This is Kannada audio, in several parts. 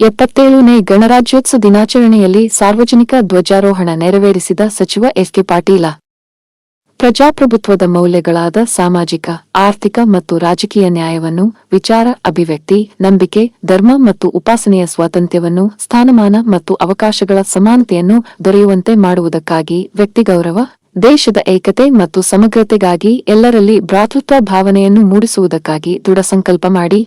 77ನೇ ಗಣರಾಜ್ಯೋತ್ಸವ ದಿನಾಚರಣೆಯಲ್ಲಿ ಸಾರ್ವಜನಿಕ ಧ್ವಜಾರೋಹಣ ನೆರವೇರಿಸಿದ ಸಚಿವ ಎಸ್.ಕೆ. ಪಾಟೀಲ. ಪ್ರಜಾಪ್ರಭುತ್ವದ ಮೌಲ್ಯಗಳಾದ ಸಾಮಾಜಿಕ, ಆರ್ಥಿಕ ಮತ್ತು ರಾಜಕೀಯ ನ್ಯಾಯವನ್ನು, ವಿಚಾರ ಅಭಿವ್ಯಕ್ತಿ, ನಂಬಿಕೆ, ಧರ್ಮ ಮತ್ತು ಉಪಾಸನೆಯ ಸ್ವಾತಂತ್ರ್ಯವನ್ನು, ಸ್ಥಾನಮಾನ ಮತ್ತು ಅವಕಾಶಗಳ ಸಮಾನತೆಯನ್ನು ದೊರೆಯುವಂತೆ ಮಾಡುವುದಕ್ಕಾಗಿ ವ್ಯಕ್ತಿಗೌರವ, ದೇಶದ ಏಕತೆ ಮತ್ತು ಸಮಗ್ರತೆಗಾಗಿ ಎಲ್ಲರಲ್ಲಿ ಭ್ರಾತೃತ್ವ ಭಾವನೆಯನ್ನು ಮೂಡಿಸುವುದಕ್ಕಾಗಿ ದೃಢ ಸಂಕಲ್ಪ ಮಾಡಿ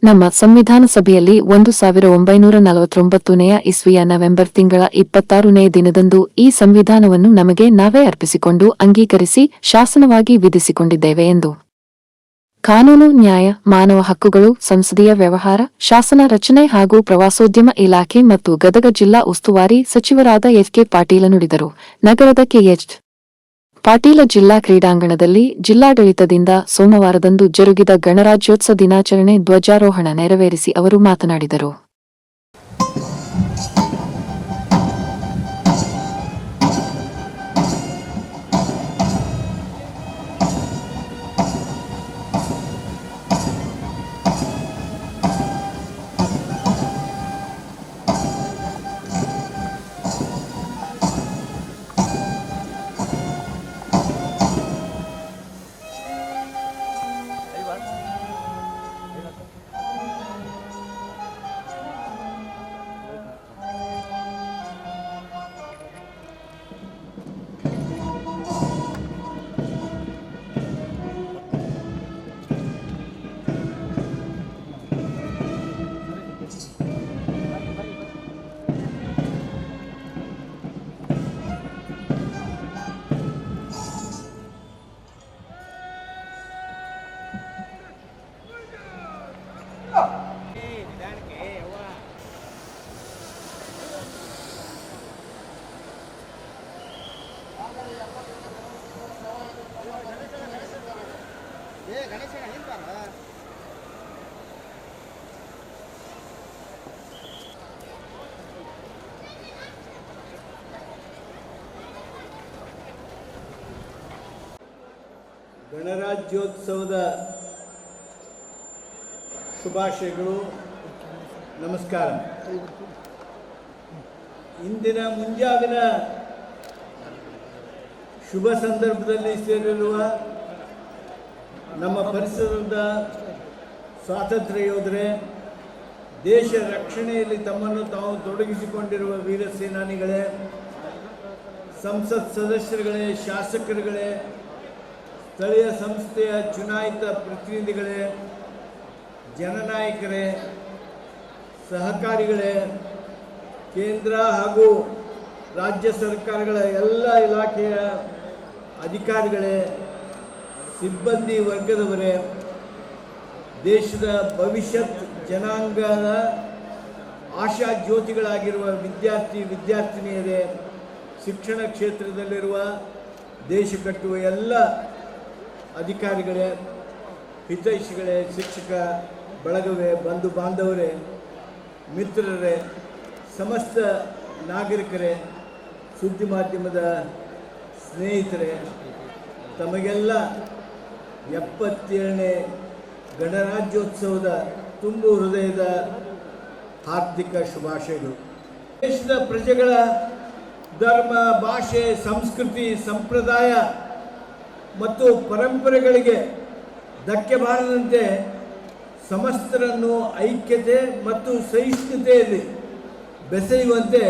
ನಮ್ಮ ಸಂವಿಧಾನ ಸಭೆಯಲ್ಲಿ 1949ನೇ ಇಸ್ವಿಯ ನವೆಂಬರ್ ತಿಂಗಳ 26ನೇ ದಿನದಂದು ಈ ಸಂವಿಧಾನವನ್ನು ನಮಗೆ ನಾವೇ ಅರ್ಪಿಸಿಕೊಂಡು ಅಂಗೀಕರಿಸಿ ಶಾಸನವಾಗಿ ವಿಧಿಸಿಕೊಂಡಿದ್ದೇವೆ ಎಂದು ಕಾನೂನು, ನ್ಯಾಯ, ಮಾನವ ಹಕ್ಕುಗಳು, ಸಂಸದೀಯ ವ್ಯವಹಾರ, ಶಾಸನ ರಚನೆ ಹಾಗೂ ಪ್ರವಾಸೋದ್ಯಮ ಇಲಾಖೆ ಮತ್ತು ಗದಗ ಜಿಲ್ಲಾ ಉಸ್ತುವಾರಿ ಸಚಿವರಾದ ಎಸ್.ಕೆ. ಪಾಟೀಲ ನುಡಿದರು. ನಗರದ ಕೆ.ಎಚ್. ಪಾಟೀಲ ಜಿಲ್ಲಾ ಕ್ರೀಡಾಂಗಣದಲ್ಲಿ ಜಿಲ್ಲಾಡಳಿತದಿಂದ ಸೋಮವಾರದಂದು ಜರುಗಿದ ಗಣರಾಜ್ಯೋತ್ಸವ ದಿನಾಚರಣೆ ಧ್ವಜಾರೋಹಣ ನೆರವೇರಿಸಿ ಅವರು ಮಾತನಾಡಿದರು. ಗಣರಾಜ್ಯೋತ್ಸವದ ಶುಭಾಶಯಗಳು. ನಮಸ್ಕಾರ. ಇಂದಿನ ಮುಂಜಾವಿನ ಶುಭ ಸಂದರ್ಭದಲ್ಲಿ ಸೇರಿರುವ ನಮ್ಮ ಪರಿಸರದ ಸ್ವಾತಂತ್ರ್ಯ ಯೋಧರೇ, ದೇಶ ರಕ್ಷಣೆಯಲ್ಲಿ ತಮ್ಮನ್ನು ತಾವು ತೊಡಗಿಸಿಕೊಂಡಿರುವ ವೀರ ಸೇನಾನಿಗಳೇ, ಸಂಸತ್ ಸದಸ್ಯರುಗಳೇ, ಶಾಸಕರುಗಳೇ, ಸ್ಥಳೀಯ ಸಂಸ್ಥೆಯ ಚುನಾಯಿತ ಪ್ರತಿನಿಧಿಗಳೇ, ಜನನಾಯಕರೇ, ಸಹಕಾರಿಗಳೇ, ಕೇಂದ್ರ ಹಾಗೂ ರಾಜ್ಯ ಸರ್ಕಾರಗಳ ಎಲ್ಲ ಇಲಾಖೆಯ ಅಧಿಕಾರಿಗಳೇ, ಸಿಬ್ಬಂದಿ ವರ್ಗದವರೇ, ದೇಶದ ಭವಿಷ್ಯತ್ ಜನಾಂಗದ ಆಶಾ ಜ್ಯೋತಿಗಳಾಗಿರುವ ವಿದ್ಯಾರ್ಥಿನಿಯರೇ, ಶಿಕ್ಷಣ ಕ್ಷೇತ್ರದಲ್ಲಿರುವ ದೇಶ ಕಟ್ಟುವ ಎಲ್ಲ ಅಧಿಕಾರಿಗಳೇ, ಹಿತೈಷಿಗಳೇ, ಶಿಕ್ಷಕ ಬಳಗವೇ, ಬಂಧು ಬಾಂಧವರೇ, ಮಿತ್ರರೇ, ಸಮಸ್ತ ನಾಗರಿಕರೇ, ಸುದ್ದಿ ಮಾಧ್ಯಮದ ಸ್ನೇಹಿತರೇ, ತಮಗೆಲ್ಲ 77ನೇ ಗಣರಾಜ್ಯೋತ್ಸವದ ತುಂಬು ಹೃದಯದ ಹಾರ್ದಿಕ ಶುಭಾಶಯಗಳು. ದೇಶದ ಪ್ರಜೆಗಳ ಧರ್ಮ, ಭಾಷೆ, ಸಂಸ್ಕೃತಿ, ಸಂಪ್ರದಾಯ ಮತ್ತು ಪರಂಪರೆಗಳಿಗೆ ಧಕ್ಕೆ ಬಾರದಂತೆ ಸಮಸ್ತರನ್ನು ಐಕ್ಯತೆ ಮತ್ತು ಸಹಿಷ್ಣುತೆಯಲ್ಲಿ ಬೆಸೆಯುವಂತೆ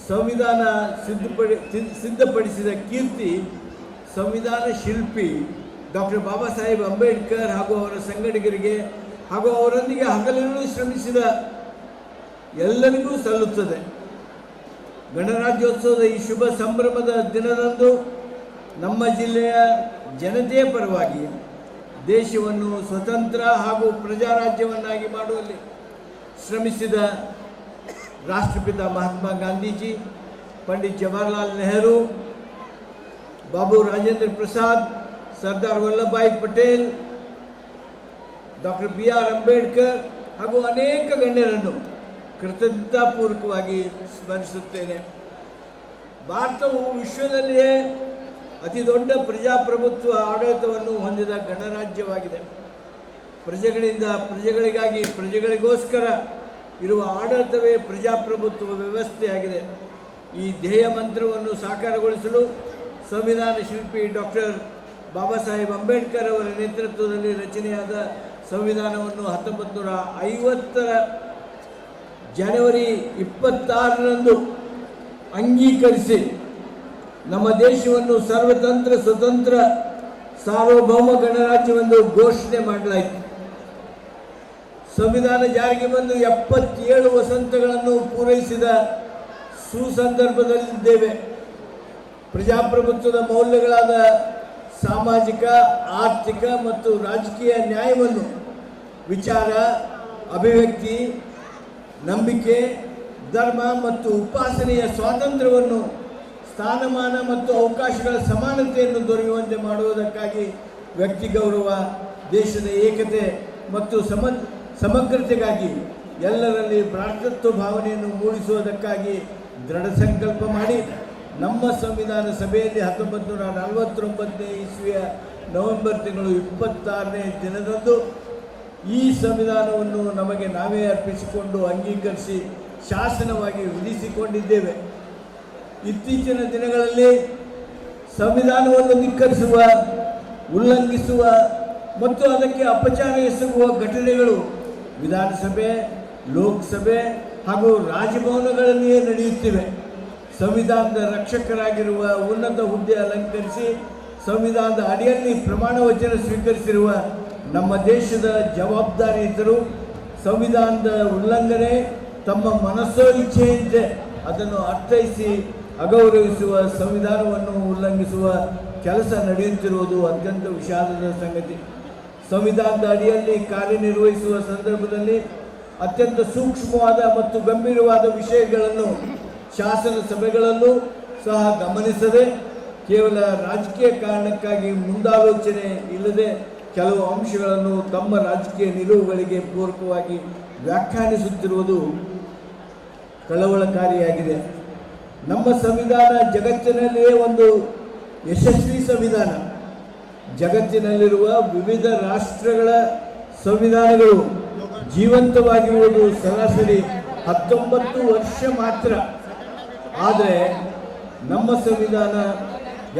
ಸಂವಿಧಾನ ಸಿದ್ಧಪಡಿಸಿದ ಕೀರ್ತಿ ಸಂವಿಧಾನ ಶಿಲ್ಪಿ ಡಾಕ್ಟರ್ ಬಾಬಾ ಸಾಹೇಬ್ ಅಂಬೇಡ್ಕರ್ ಹಾಗೂ ಅವರ ಸಂಗಡಿಗರಿಗೆ ಹಾಗೂ ಅವರೊಂದಿಗೆ ಹಗಲಿರುಳು ಶ್ರಮಿಸಿದ ಎಲ್ಲರಿಗೂ ಸಲ್ಲುತ್ತದೆ. ಗಣರಾಜ್ಯೋತ್ಸವದ ಈ ಶುಭ ಸಂಭ್ರಮದ ದಿನದಂದು ನಮ್ಮ ಜಿಲ್ಲೆಯ ಜನತೆಯ ಪರವಾಗಿ ದೇಶವನ್ನು ಸ್ವತಂತ್ರ ಹಾಗೂ ಪ್ರಜಾರಾಜ್ಯವನ್ನಾಗಿ ಮಾಡುವಲ್ಲಿ ಶ್ರಮಿಸಿದ ರಾಷ್ಟ್ರಪಿತ ಮಹಾತ್ಮ ಗಾಂಧೀಜಿ, ಪಂಡಿತ್ ಜವಾಹರ್ಲಾಲ್ ನೆಹರು, ಬಾಬು ರಾಜೇಂದ್ರ ಪ್ರಸಾದ್, ಸರ್ದಾರ್ ವಲ್ಲಭಭಾಯಿ ಪಟೇಲ್, ಡಾಕ್ಟರ್ ಬಿ.ಆರ್. ಅಂಬೇಡ್ಕರ್ ಹಾಗೂ ಅನೇಕ ಗಣ್ಯರನ್ನು ಕೃತಜ್ಞತಾಪೂರ್ವಕವಾಗಿ ಸ್ಮರಿಸುತ್ತೇನೆ. ಭಾರತವು ವಿಶ್ವದಲ್ಲಿಯೇ ಅತಿ ದೊಡ್ಡ ಪ್ರಜಾಪ್ರಭುತ್ವ ಆಡಳಿತವನ್ನು ಹೊಂದಿದ ಗಣರಾಜ್ಯವಾಗಿದೆ. ಪ್ರಜೆಗಳಿಂದ ಪ್ರಜೆಗಳಿಗಾಗಿ, ಪ್ರಜೆಗಳಿಗೋಸ್ಕರ ಇರುವ ಆಡಳಿತವೇ ಪ್ರಜಾಪ್ರಭುತ್ವ ವ್ಯವಸ್ಥೆಯಾಗಿದೆ. ಈ ಧ್ಯೇಯ ಮಂತ್ರವನ್ನು ಸಾಕಾರಗೊಳಿಸಲು ಸಂವಿಧಾನ ಶಿಲ್ಪಿ ಡಾಕ್ಟರ್ ಬಾಬಾ ಸಾಹೇಬ್ ಅಂಬೇಡ್ಕರ್ ಅವರ ನೇತೃತ್ವದಲ್ಲಿ ರಚನೆಯಾದ ಸಂವಿಧಾನವನ್ನು 1950 ಜನವರಿ 26ರಂದು ಅಂಗೀಕರಿಸಿ ನಮ್ಮ ದೇಶವನ್ನು ಸರ್ವತಂತ್ರ ಸ್ವತಂತ್ರ ಸಾರ್ವಭೌಮ ಗಣರಾಜ್ಯವೆಂದು ಘೋಷಣೆ ಮಾಡಲಾಯಿತು. ಸಂವಿಧಾನ ಜಾರಿಗೆ ಬಂದು 77 ವಸಂತಗಳನ್ನು ಪೂರೈಸಿದ ಸುಸಂದರ್ಭದಲ್ಲಿದ್ದೇವೆ. ಪ್ರಜಾಪ್ರಭುತ್ವದ ಮೌಲ್ಯಗಳಾದ ಸಾಮಾಜಿಕ, ಆರ್ಥಿಕ ಮತ್ತು ರಾಜಕೀಯ ನ್ಯಾಯವನ್ನು, ವಿಚಾರ, ಅಭಿವ್ಯಕ್ತಿ, ನಂಬಿಕೆ, ಧರ್ಮ ಮತ್ತು ಉಪಾಸನೆಯ ಸ್ವಾತಂತ್ರ್ಯವನ್ನು, ಸ್ಥಾನಮಾನ ಮತ್ತು ಅವಕಾಶಗಳ ಸಮಾನತೆಯನ್ನು ದೊರೆಯುವಂತೆ ಮಾಡುವುದಕ್ಕಾಗಿ ವ್ಯಕ್ತಿ ಗೌರವ, ದೇಶದ ಏಕತೆ ಮತ್ತು ಸಮಗ್ರತೆಗಾಗಿ ಎಲ್ಲರಲ್ಲಿ ಭ್ರಾತೃತ್ವ ಭಾವನೆಯನ್ನು ಮೂಡಿಸುವುದಕ್ಕಾಗಿ ದೃಢ ಸಂಕಲ್ಪ ಮಾಡಿ ನಮ್ಮ ಸಂವಿಧಾನ ಸಭೆಯಲ್ಲಿ 1949ನೇ ಇಸ್ವಿಯ ನವೆಂಬರ್ ತಿಂಗಳು 26ನೇ ದಿನದಂದು ಈ ಸಂವಿಧಾನವನ್ನು ನಮಗೆ ನಾವೇ ಅರ್ಪಿಸಿಕೊಂಡು ಅಂಗೀಕರಿಸಿ ಶಾಸನವಾಗಿ ವಿಧಿಸಿಕೊಂಡಿದ್ದೇವೆ. ಇತ್ತೀಚಿನ ದಿನಗಳಲ್ಲಿ ಸಂವಿಧಾನವನ್ನು ಧಿಕ್ಕರಿಸುವ, ಉಲ್ಲಂಘಿಸುವ ಮತ್ತು ಅದಕ್ಕೆ ಅಪಚಾರ ಎಸಗುವ ಘಟನೆಗಳು ವಿಧಾನಸಭೆ, ಲೋಕಸಭೆ ಹಾಗೂ ರಾಜಭವನಗಳಲ್ಲಿಯೇ ನಡೆಯುತ್ತಿವೆ. ಸಂವಿಧಾನದ ರಕ್ಷಕರಾಗಿರುವ ಉನ್ನತ ಹುದ್ದೆ ಅಲಂಕರಿಸಿ ಸಂವಿಧಾನದ ಅಡಿಯಲ್ಲಿ ಪ್ರಮಾಣ ವಚನ ಸ್ವೀಕರಿಸಿರುವ ನಮ್ಮ ದೇಶದ ಜವಾಬ್ದಾರಿಯುತರು ಸಂವಿಧಾನದ ಉಲ್ಲಂಘನೆ, ತಮ್ಮ ಮನಸ್ಸೋ ಇಚ್ಛೆಯಂತೆ ಅದನ್ನು ಅರ್ಥೈಸಿ ಅಗೌರವಿಸುವ, ಸಂವಿಧಾನವನ್ನು ಉಲ್ಲಂಘಿಸುವ ಕೆಲಸ ನಡೆಯುತ್ತಿರುವುದು ಅತ್ಯಂತ ವಿಷಾದದ ಸಂಗತಿ. ಸಂವಿಧಾನದ ಅಡಿಯಲ್ಲಿ ಕಾರ್ಯನಿರ್ವಹಿಸುವ ಸಂದರ್ಭದಲ್ಲಿ ಅತ್ಯಂತ ಸೂಕ್ಷ್ಮವಾದ ಮತ್ತು ಗಂಭೀರವಾದ ವಿಷಯಗಳನ್ನು ಶಾಸನ ಸಭೆಗಳಲ್ಲೂ ಸಹ ಗಮನಿಸದೆ ಕೇವಲ ರಾಜಕೀಯ ಕಾರಣಕ್ಕಾಗಿ ಮುಂದಾಲೋಚನೆ ಇಲ್ಲದೆ ಕೆಲವು ಅಂಶಗಳನ್ನು ತಮ್ಮ ರಾಜಕೀಯ ನಿಲುವುಗಳಿಗೆ ಪೂರಕವಾಗಿ ವ್ಯಾಖ್ಯಾನಿಸುತ್ತಿರುವುದು ಕಳವಳಕಾರಿಯಾಗಿದೆ. ನಮ್ಮ ಸಂವಿಧಾನ ಜಗತ್ತಿನಲ್ಲಿಯೇ ಒಂದು ಯಶಸ್ವಿ ಸಂವಿಧಾನ. ಜಗತ್ತಿನಲ್ಲಿರುವ ವಿವಿಧ ರಾಷ್ಟ್ರಗಳ ಸಂವಿಧಾನಗಳು ಜೀವಂತವಾಗಿರುವುದು ಸರಾಸರಿ 19 ವರ್ಷ ಮಾತ್ರ. ಆದರೆ ನಮ್ಮ ಸಂವಿಧಾನ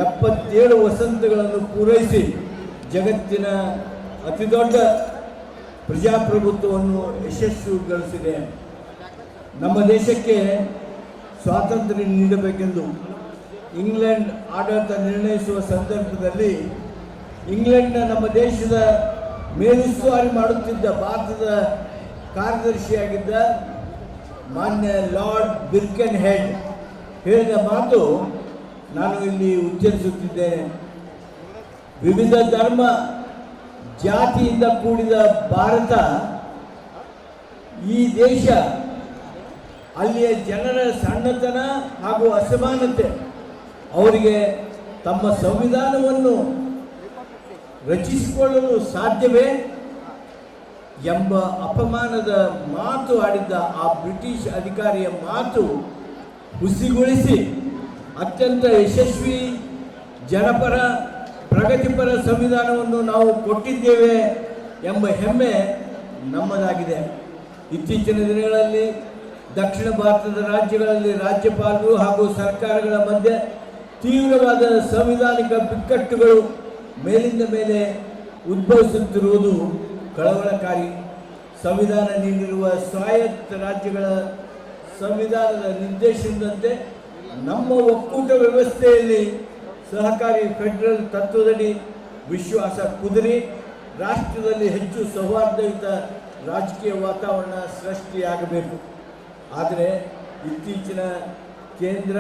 77 ವಸಂತಗಳನ್ನು ಪೂರೈಸಿ ಜಗತ್ತಿನ ಅತಿದೊಡ್ಡ ಪ್ರಜಾಪ್ರಭುತ್ವವನ್ನು ಯಶಸ್ವಿಗೊಳಿಸಿದೆ. ನಮ್ಮ ದೇಶಕ್ಕೆ ಸ್ವಾತಂತ್ರ್ಯ ನೀಡಬೇಕೆಂದು ಇಂಗ್ಲೆಂಡ್ ಆಡಳಿತ ನಿರ್ಣಯಿಸುವ ಸಂದರ್ಭದಲ್ಲಿ ಇಂಗ್ಲೆಂಡ್ನ ನಮ್ಮ ದೇಶದ ಮೇಲುಸ್ತುವಾರಿ ಮಾಡುತ್ತಿದ್ದ ಭಾರತದ ಕಾರ್ಯದರ್ಶಿಯಾಗಿದ್ದ ಮಾನ್ಯ ಲಾರ್ಡ್ ಬಿರ್ಕೆನ್ ಹೆಡ್ ಹೇಳಿದ ಮಾತು ನಾನು ಇಲ್ಲಿ ಉಚ್ಚರಿಸುತ್ತಿದ್ದೇನೆ. ವಿವಿಧ ಧರ್ಮ ಜಾತಿಯಿಂದ ಕೂಡಿದ ಭಾರತ ಈ ದೇಶ, ಅಲ್ಲಿಯ ಜನರ ಸಣ್ಣತನ ಹಾಗೂ ಅಸಮಾನತೆ ಅವರಿಗೆ ತಮ್ಮ ಸಂವಿಧಾನವನ್ನು ರಚಿಸಿಕೊಳ್ಳಲು ಸಾಧ್ಯವೇ ಎಂಬ ಅಪಮಾನದ ಮಾತು ಆಡಿದ್ದ ಆ ಬ್ರಿಟಿಷ್ ಅಧಿಕಾರಿಯ ಮಾತು ಹುಸಿಗೊಳಿಸಿ ಅತ್ಯಂತ ಯಶಸ್ವಿ, ಜನಪರ, ಪ್ರಗತಿಪರ ಸಂವಿಧಾನವನ್ನು ನಾವು ಕೊಟ್ಟಿದ್ದೇವೆ ಎಂಬ ಹೆಮ್ಮೆ ನಮ್ಮದಾಗಿದೆ. ಇತ್ತೀಚಿನ ದಿನಗಳಲ್ಲಿ ದಕ್ಷಿಣ ಭಾರತದ ರಾಜ್ಯಗಳಲ್ಲಿ ರಾಜ್ಯಪಾಲರು ಹಾಗೂ ಸರ್ಕಾರಗಳ ಮಧ್ಯೆ ತೀವ್ರವಾದ ಸಂವಿಧಾನಿಕ ಬಿಕ್ಕಟ್ಟುಗಳು ಮೇಲಿಂದ ಮೇಲೆ ಉದ್ಭವಿಸುತ್ತಿರುವುದು ಕಳವಳಕಾರಿ. ಸಂವಿಧಾನ ನೀಡಿರುವ ಸ್ವಾಯತ್ತ ರಾಜ್ಯಗಳ ಸಂವಿಧಾನದ ನಿರ್ದೇಶನದಂತೆ ನಮ್ಮ ಒಕ್ಕೂಟ ವ್ಯವಸ್ಥೆಯಲ್ಲಿ ಸಹಕಾರಿ ಫೆಡರಲ್ ತತ್ವದಡಿ ವಿಶ್ವಾಸ ಕುದುರಿ ರಾಷ್ಟ್ರದಲ್ಲಿ ಹೆಚ್ಚು ಸೌಹಾರ್ದಯುತ ರಾಜಕೀಯ ವಾತಾವರಣ ಸೃಷ್ಟಿಯಾಗಬೇಕು. ಆದರೆ ಇತ್ತೀಚಿನ ಕೇಂದ್ರ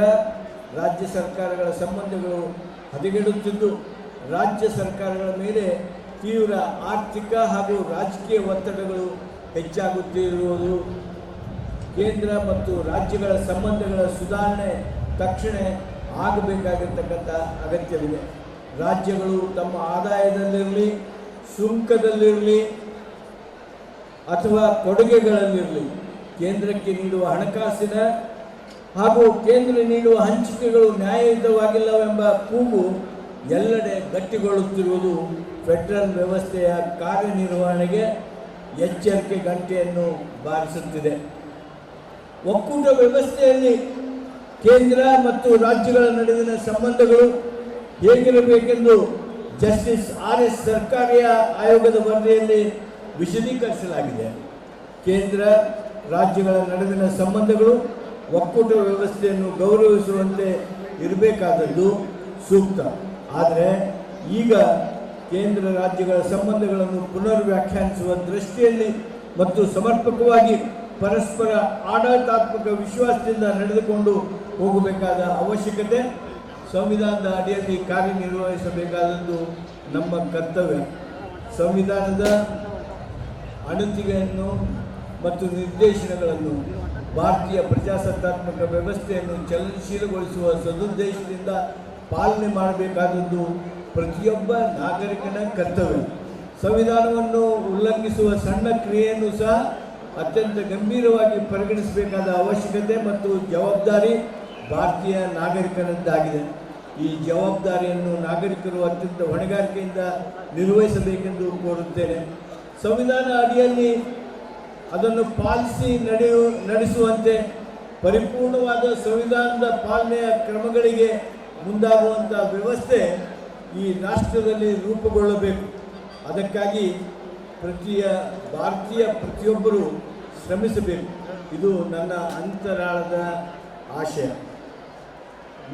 ರಾಜ್ಯ ಸರ್ಕಾರಗಳ ಸಂಬಂಧಗಳು ಹದಗೆಡುತ್ತಿದ್ದು ರಾಜ್ಯ ಸರ್ಕಾರಗಳ ಮೇಲೆ ತೀವ್ರ ಆರ್ಥಿಕ ಹಾಗೂ ರಾಜಕೀಯ ಒತ್ತಡಗಳು ಹೆಚ್ಚಾಗುತ್ತಿರುವುದು ಕೇಂದ್ರ ಮತ್ತು ರಾಜ್ಯಗಳ ಸಂಬಂಧಗಳ ಸುಧಾರಣೆ ತಕ್ಷಣ ಆಗಬೇಕಾಗಿರ್ತಕ್ಕಂಥ ಅಗತ್ಯವಿದೆ. ರಾಜ್ಯಗಳು ತಮ್ಮ ಆದಾಯದಲ್ಲಿರಲಿ, ಸುಂಕದಲ್ಲಿರಲಿ ಅಥವಾ ಕೊಡುಗೆಗಳಲ್ಲಿರಲಿ ಕೇಂದ್ರಕ್ಕೆ ನೀಡುವ ಹಣಕಾಸಿನ ಹಾಗೂ ಕೇಂದ್ರ ನೀಡುವ ಹಂಚಿಕೆಗಳು ನ್ಯಾಯಯುತವಾಗಿಲ್ಲವೆಂಬ ಕೂಗು ಎಲ್ಲೆಡೆ ಗಟ್ಟಿಗೊಳ್ಳುತ್ತಿರುವುದು ಫೆಡರಲ್ ವ್ಯವಸ್ಥೆಯ ಕಾರ್ಯನಿರ್ವಹಣೆಗೆ ಎಚ್ಚರಿಕೆ ಗಂಟೆಯನ್ನು ಬಾರಿಸುತ್ತಿದೆ. ಒಕ್ಕೂಟ ವ್ಯವಸ್ಥೆಯಲ್ಲಿ ಕೇಂದ್ರ ಮತ್ತು ರಾಜ್ಯಗಳ ನಡುವಿನ ಸಂಬಂಧಗಳು ಹೇಗಿರಬೇಕೆಂದು ಜಸ್ಟಿಸ್ RS ಸರ್ಕಾರಿಯ ಆಯೋಗದ ವರದಿಯಲ್ಲಿ ವಿಶದೀಕರಿಸಲಾಗಿದೆ. ಕೇಂದ್ರ ರಾಜ್ಯಗಳ ನಡುವಿನ ಸಂಬಂಧಗಳು ಒಕ್ಕೂಟ ವ್ಯವಸ್ಥೆಯನ್ನು ಗೌರವಿಸುವಂತೆ ಇರಬೇಕಾದದ್ದು ಸೂಕ್ತ. ಆದರೆ ಈಗ ಕೇಂದ್ರ ರಾಜ್ಯಗಳ ಸಂಬಂಧಗಳನ್ನು ಪುನರ್ ವ್ಯಾಖ್ಯಾನಿಸುವ ದೃಷ್ಟಿಯಲ್ಲಿ ಮತ್ತು ಸಮರ್ಪಕವಾಗಿ ಪರಸ್ಪರ ಆಡಳಿತಾತ್ಮಕ ವಿಶ್ವಾಸದಿಂದ ನಡೆದುಕೊಂಡು ಹೋಗಬೇಕಾದ ಅವಶ್ಯಕತೆ, ಸಂವಿಧಾನದ ಅಡಿಯಲ್ಲಿ ಕಾರ್ಯನಿರ್ವಹಿಸಬೇಕಾದದ್ದು ನಮ್ಮ ಕರ್ತವ್ಯ. ಸಂವಿಧಾನದ ಅಣತಿಗೆಯನ್ನು ಮತ್ತು ನಿರ್ದೇಶನಗಳನ್ನು ಭಾರತೀಯ ಪ್ರಜಾಸತ್ತಾತ್ಮಕ ವ್ಯವಸ್ಥೆಯನ್ನು ಚಲನಶೀಲಗೊಳಿಸುವ ಸದುದ್ದೇಶದಿಂದ ಪಾಲನೆ ಮಾಡಬೇಕಾದದ್ದು ಪ್ರತಿಯೊಬ್ಬ ನಾಗರಿಕನ ಕರ್ತವ್ಯ. ಸಂವಿಧಾನವನ್ನು ಉಲ್ಲಂಘಿಸುವ ಸಣ್ಣ ಕ್ರಿಯೆಯನ್ನು ಸಹ ಅತ್ಯಂತ ಗಂಭೀರವಾಗಿ ಪರಿಗಣಿಸಬೇಕಾದ ಅವಶ್ಯಕತೆ ಮತ್ತು ಜವಾಬ್ದಾರಿ ಭಾರತೀಯ ನಾಗರಿಕನದ್ದಾಗಿದೆ. ಈ ಜವಾಬ್ದಾರಿಯನ್ನು ನಾಗರಿಕರು ಅತ್ಯಂತ ಹೊಣೆಗಾರಿಕೆಯಿಂದ ನಿರ್ವಹಿಸಬೇಕೆಂದು ಕೋರುತ್ತೇನೆ. ಸಂವಿಧಾನ ಅಡಿಯಲ್ಲಿ ಅದನ್ನು ಪಾಲಿಸಿ ನಡೆಸುವಂತೆ ಪರಿಪೂರ್ಣವಾದ ಸಂವಿಧಾನದ ಪಾಲನೆಯ ಕ್ರಮಗಳಿಗೆ ಮುಂದಾಗುವಂಥ ವ್ಯವಸ್ಥೆ ಈ ರಾಷ್ಟ್ರದಲ್ಲಿ ರೂಪುಗೊಳ್ಳಬೇಕು. ಅದಕ್ಕಾಗಿ ಭಾರತೀಯ ಪ್ರತಿಯೊಬ್ಬರೂ ಶ್ರಮಿಸಬೇಕು. ಇದು ನನ್ನ ಅಂತರಾಳದ ಆಶಯ.